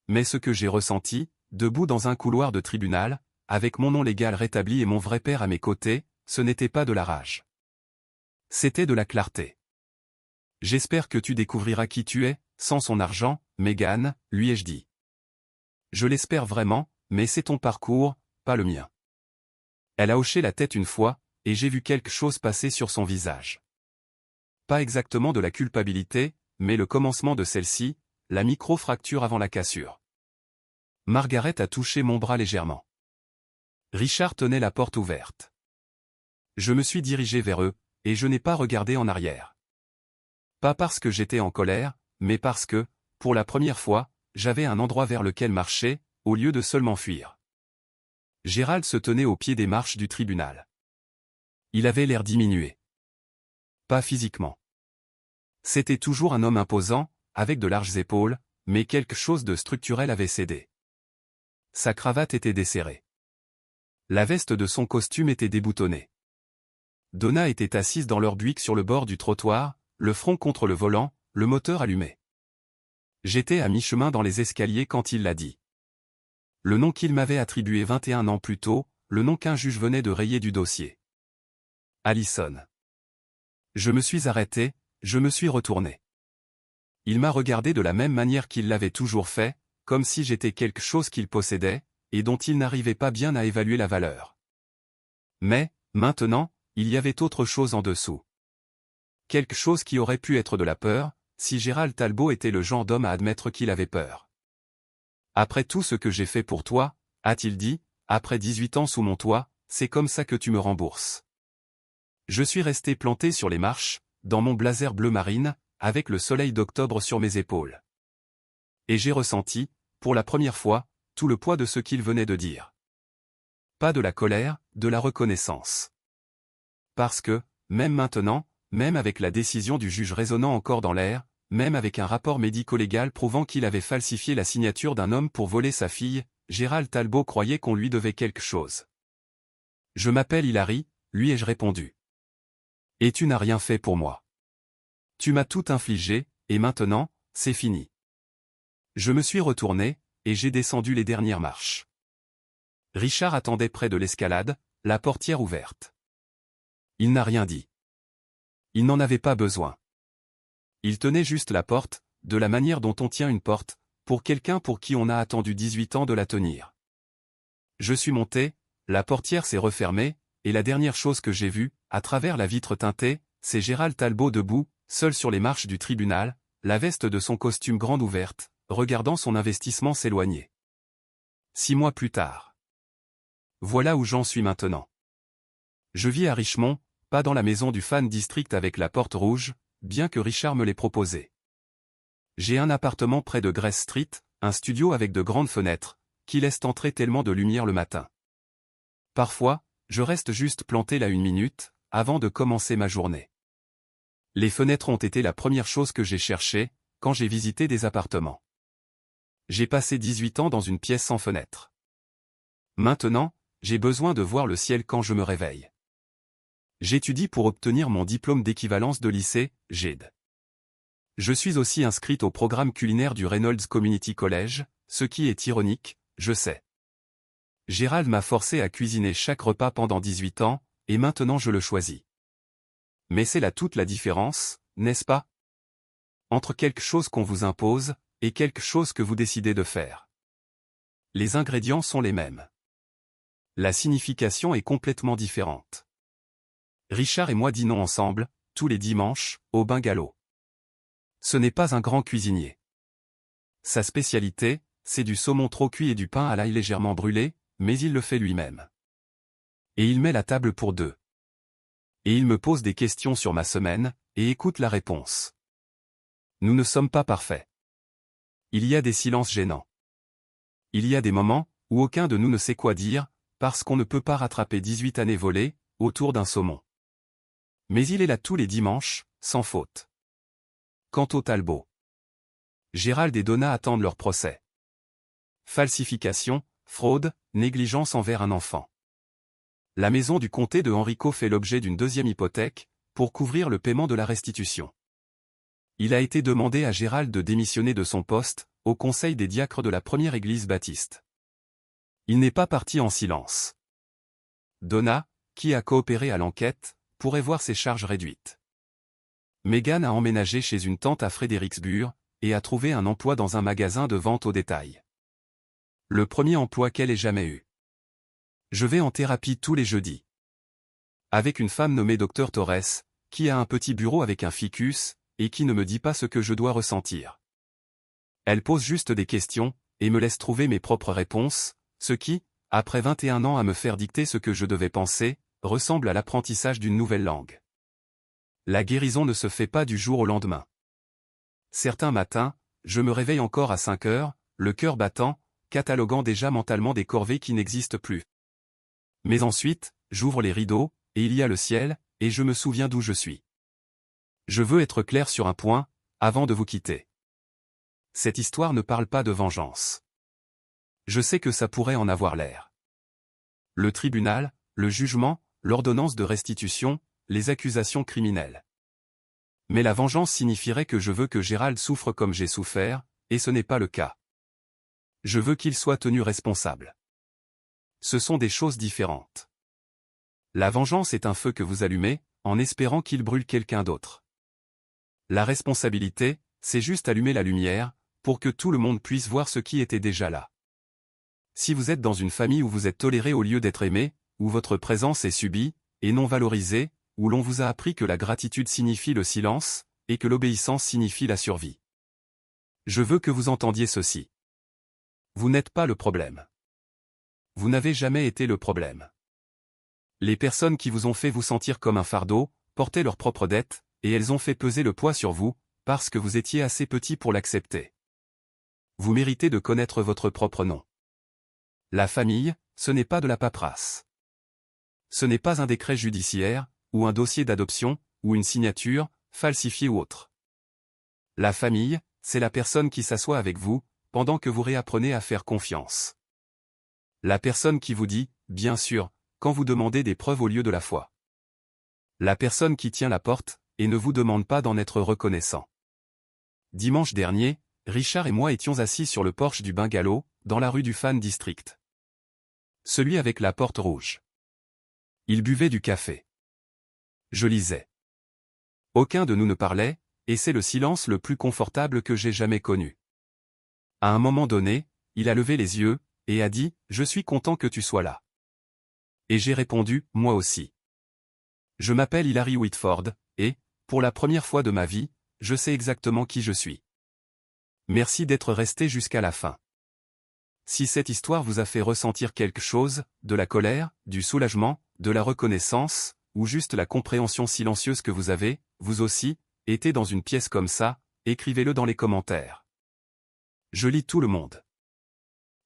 Mais ce que j'ai ressenti, debout dans un couloir de tribunal, avec mon nom légal rétabli et mon vrai père à mes côtés, ce n'était pas de la rage. C'était de la clarté. J'espère que tu découvriras qui tu es, sans son argent, Meghan, lui ai-je dit. Je l'espère vraiment, mais c'est ton parcours, pas le mien. Elle a hoché la tête une fois, et j'ai vu quelque chose passer sur son visage. Pas exactement de la culpabilité, mais le commencement de celle-ci, la micro-fracture avant la cassure. Margaret a touché mon bras légèrement. Richard tenait la porte ouverte. Je me suis dirigé vers eux, et je n'ai pas regardé en arrière. Pas parce que j'étais en colère, mais parce que, pour la première fois, j'avais un endroit vers lequel marcher, au lieu de seulement fuir. Gérald se tenait au pied des marches du tribunal. Il avait l'air diminué. Pas physiquement. C'était toujours un homme imposant, avec de larges épaules, mais quelque chose de structurel avait cédé. Sa cravate était desserrée. La veste de son costume était déboutonnée. Donna était assise dans leur Buick sur le bord du trottoir, le front contre le volant, le moteur allumé. J'étais à mi-chemin dans les escaliers quand il l'a dit. Le nom qu'il m'avait attribué 21 ans plus tôt, le nom qu'un juge venait de rayer du dossier. Allison. Je me suis arrêté, je me suis retourné. Il m'a regardé de la même manière qu'il l'avait toujours fait, comme si j'étais quelque chose qu'il possédait, et dont il n'arrivait pas bien à évaluer la valeur. Mais, maintenant, il y avait autre chose en dessous. Quelque chose qui aurait pu être de la peur, si Gérald Talbot était le genre d'homme à admettre qu'il avait peur. Après tout ce que j'ai fait pour toi, a-t-il dit, après 18 ans sous mon toit, c'est comme ça que tu me rembourses. Je suis resté planté sur les marches, dans mon blazer bleu marine, avec le soleil d'octobre sur mes épaules. Et j'ai ressenti, pour la première fois, tout le poids de ce qu'il venait de dire. Pas de la colère, de la reconnaissance. Parce que, même maintenant, même avec la décision du juge résonnant encore dans l'air, même avec un rapport médico-légal prouvant qu'il avait falsifié la signature d'un homme pour voler sa fille, Gérald Talbot croyait qu'on lui devait quelque chose. Je m'appelle Hilary, lui ai-je répondu. Et tu n'as rien fait pour moi. Tu m'as tout infligé, et maintenant, c'est fini. Je me suis retourné, et j'ai descendu les dernières marches. Richard attendait près de l'escalade, la portière ouverte. Il n'a rien dit. Il n'en avait pas besoin. Il tenait juste la porte, de la manière dont on tient une porte, pour quelqu'un pour qui on a attendu 18 ans de la tenir. Je suis monté, la portière s'est refermée, et la dernière chose que j'ai vue, à travers la vitre teintée, c'est Gérald Talbot debout, seul sur les marches du tribunal, la veste de son costume grande ouverte, regardant son investissement s'éloigner. 6 mois plus tard. Voilà où j'en suis maintenant. Je vis à Richmond, pas dans la maison du Fan District avec la porte rouge, bien que Richard me l'ait proposé. J'ai un appartement près de Grace Street, un studio avec de grandes fenêtres, qui laissent entrer tellement de lumière le matin. Parfois, je reste juste planté là 1 minute, avant de commencer ma journée. Les fenêtres ont été la première chose que j'ai cherchée, quand j'ai visité des appartements. J'ai passé 18 ans dans une pièce sans fenêtre. Maintenant, j'ai besoin de voir le ciel quand je me réveille. J'étudie pour obtenir mon diplôme d'équivalence de lycée, GED. Je suis aussi inscrite au programme culinaire du Reynolds Community College, ce qui est ironique, je sais. Gérald m'a forcé à cuisiner chaque repas pendant 18 ans, et maintenant je le choisis. Mais c'est là toute la différence, n'est-ce pas? Entre quelque chose qu'on vous impose, et quelque chose que vous décidez de faire. Les ingrédients sont les mêmes. La signification est complètement différente. Richard et moi dînons ensemble, tous les dimanches, au bungalow. Ce n'est pas un grand cuisinier. Sa spécialité, c'est du saumon trop cuit et du pain à l'ail légèrement brûlé, mais il le fait lui-même. Et il met la table pour 2. Et il me pose des questions sur ma semaine, et écoute la réponse. Nous ne sommes pas parfaits. Il y a des silences gênants. Il y a des moments, où aucun de nous ne sait quoi dire, parce qu'on ne peut pas rattraper 18 années volées, autour d'un saumon. Mais il est là tous les dimanches, sans faute. Quant au Talbot. Gérald et Donna attendent leur procès. Falsification, fraude, négligence envers un enfant. La maison du comté de Henrico fait l'objet d'une 2e hypothèque, pour couvrir le paiement de la restitution. Il a été demandé à Gérald de démissionner de son poste, au conseil des diacres de la première église baptiste. Il n'est pas parti en silence. Donna, qui a coopéré à l'enquête, pourrait voir ses charges réduites. Meghan a emménagé chez une tante à Fredericksburg, et a trouvé un emploi dans un magasin de vente au détail. Le premier emploi qu'elle ait jamais eu. Je vais en thérapie tous les jeudis. Avec une femme nommée Dr Torres, qui a un petit bureau avec un ficus, et qui ne me dit pas ce que je dois ressentir. Elle pose juste des questions, et me laisse trouver mes propres réponses, ce qui, après 21 ans à me faire dicter ce que je devais penser, ressemble à l'apprentissage d'une nouvelle langue. La guérison ne se fait pas du jour au lendemain. Certains matins, je me réveille encore à 5 heures, le cœur battant, cataloguant déjà mentalement des corvées qui n'existent plus. Mais ensuite, j'ouvre les rideaux, et il y a le ciel, et je me souviens d'où je suis. Je veux être clair sur un point, avant de vous quitter. Cette histoire ne parle pas de vengeance. Je sais que ça pourrait en avoir l'air. Le tribunal, le jugement, l'ordonnance de restitution, les accusations criminelles. Mais la vengeance signifierait que je veux que Gérald souffre comme j'ai souffert, et ce n'est pas le cas. Je veux qu'il soit tenu responsable. Ce sont des choses différentes. La vengeance est un feu que vous allumez, en espérant qu'il brûle quelqu'un d'autre. La responsabilité, c'est juste allumer la lumière, pour que tout le monde puisse voir ce qui était déjà là. Si vous êtes dans une famille où vous êtes toléré au lieu d'être aimé, où votre présence est subie, et non valorisée, où l'on vous a appris que la gratitude signifie le silence, et que l'obéissance signifie la survie. Je veux que vous entendiez ceci. Vous n'êtes pas le problème. Vous n'avez jamais été le problème. Les personnes qui vous ont fait vous sentir comme un fardeau, portaient leurs propres dettes, et elles ont fait peser le poids sur vous, parce que vous étiez assez petit pour l'accepter. Vous méritez de connaître votre propre nom. La famille, ce n'est pas de la paperasse. Ce n'est pas un décret judiciaire, ou un dossier d'adoption, ou une signature, falsifiée ou autre. La famille, c'est la personne qui s'assoit avec vous, pendant que vous réapprenez à faire confiance. La personne qui vous dit, bien sûr, quand vous demandez des preuves au lieu de la foi. La personne qui tient la porte, et ne vous demande pas d'en être reconnaissant. Dimanche dernier, Richard et moi étions assis sur le porche du bungalow, dans la rue du Fan District. Celui avec la porte rouge. Il buvait du café. Je lisais. Aucun de nous ne parlait, et c'est le silence le plus confortable que j'ai jamais connu. À un moment donné, il a levé les yeux, et a dit « Je suis content que tu sois là ». Et j'ai répondu « Moi aussi ». Je m'appelle Hilary Whitford, et, pour la première fois de ma vie, je sais exactement qui je suis. Merci d'être resté jusqu'à la fin. Si cette histoire vous a fait ressentir quelque chose, de la colère, du soulagement, de la reconnaissance, ou juste la compréhension silencieuse que vous avez, vous aussi, été dans une pièce comme ça, écrivez-le dans les commentaires. Je lis tout le monde.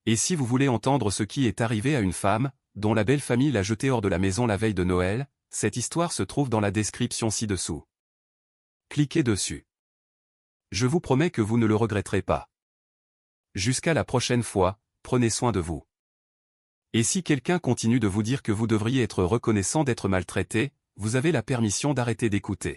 Et si vous voulez entendre ce qui est arrivé à une femme, dont la belle famille l'a jetée hors de la maison la veille de Noël, cette histoire se trouve dans la description ci-dessous. Cliquez dessus. Je vous promets que vous ne le regretterez pas. Jusqu'à la prochaine fois, prenez soin de vous. Et si quelqu'un continue de vous dire que vous devriez être reconnaissant d'être maltraité, vous avez la permission d'arrêter d'écouter.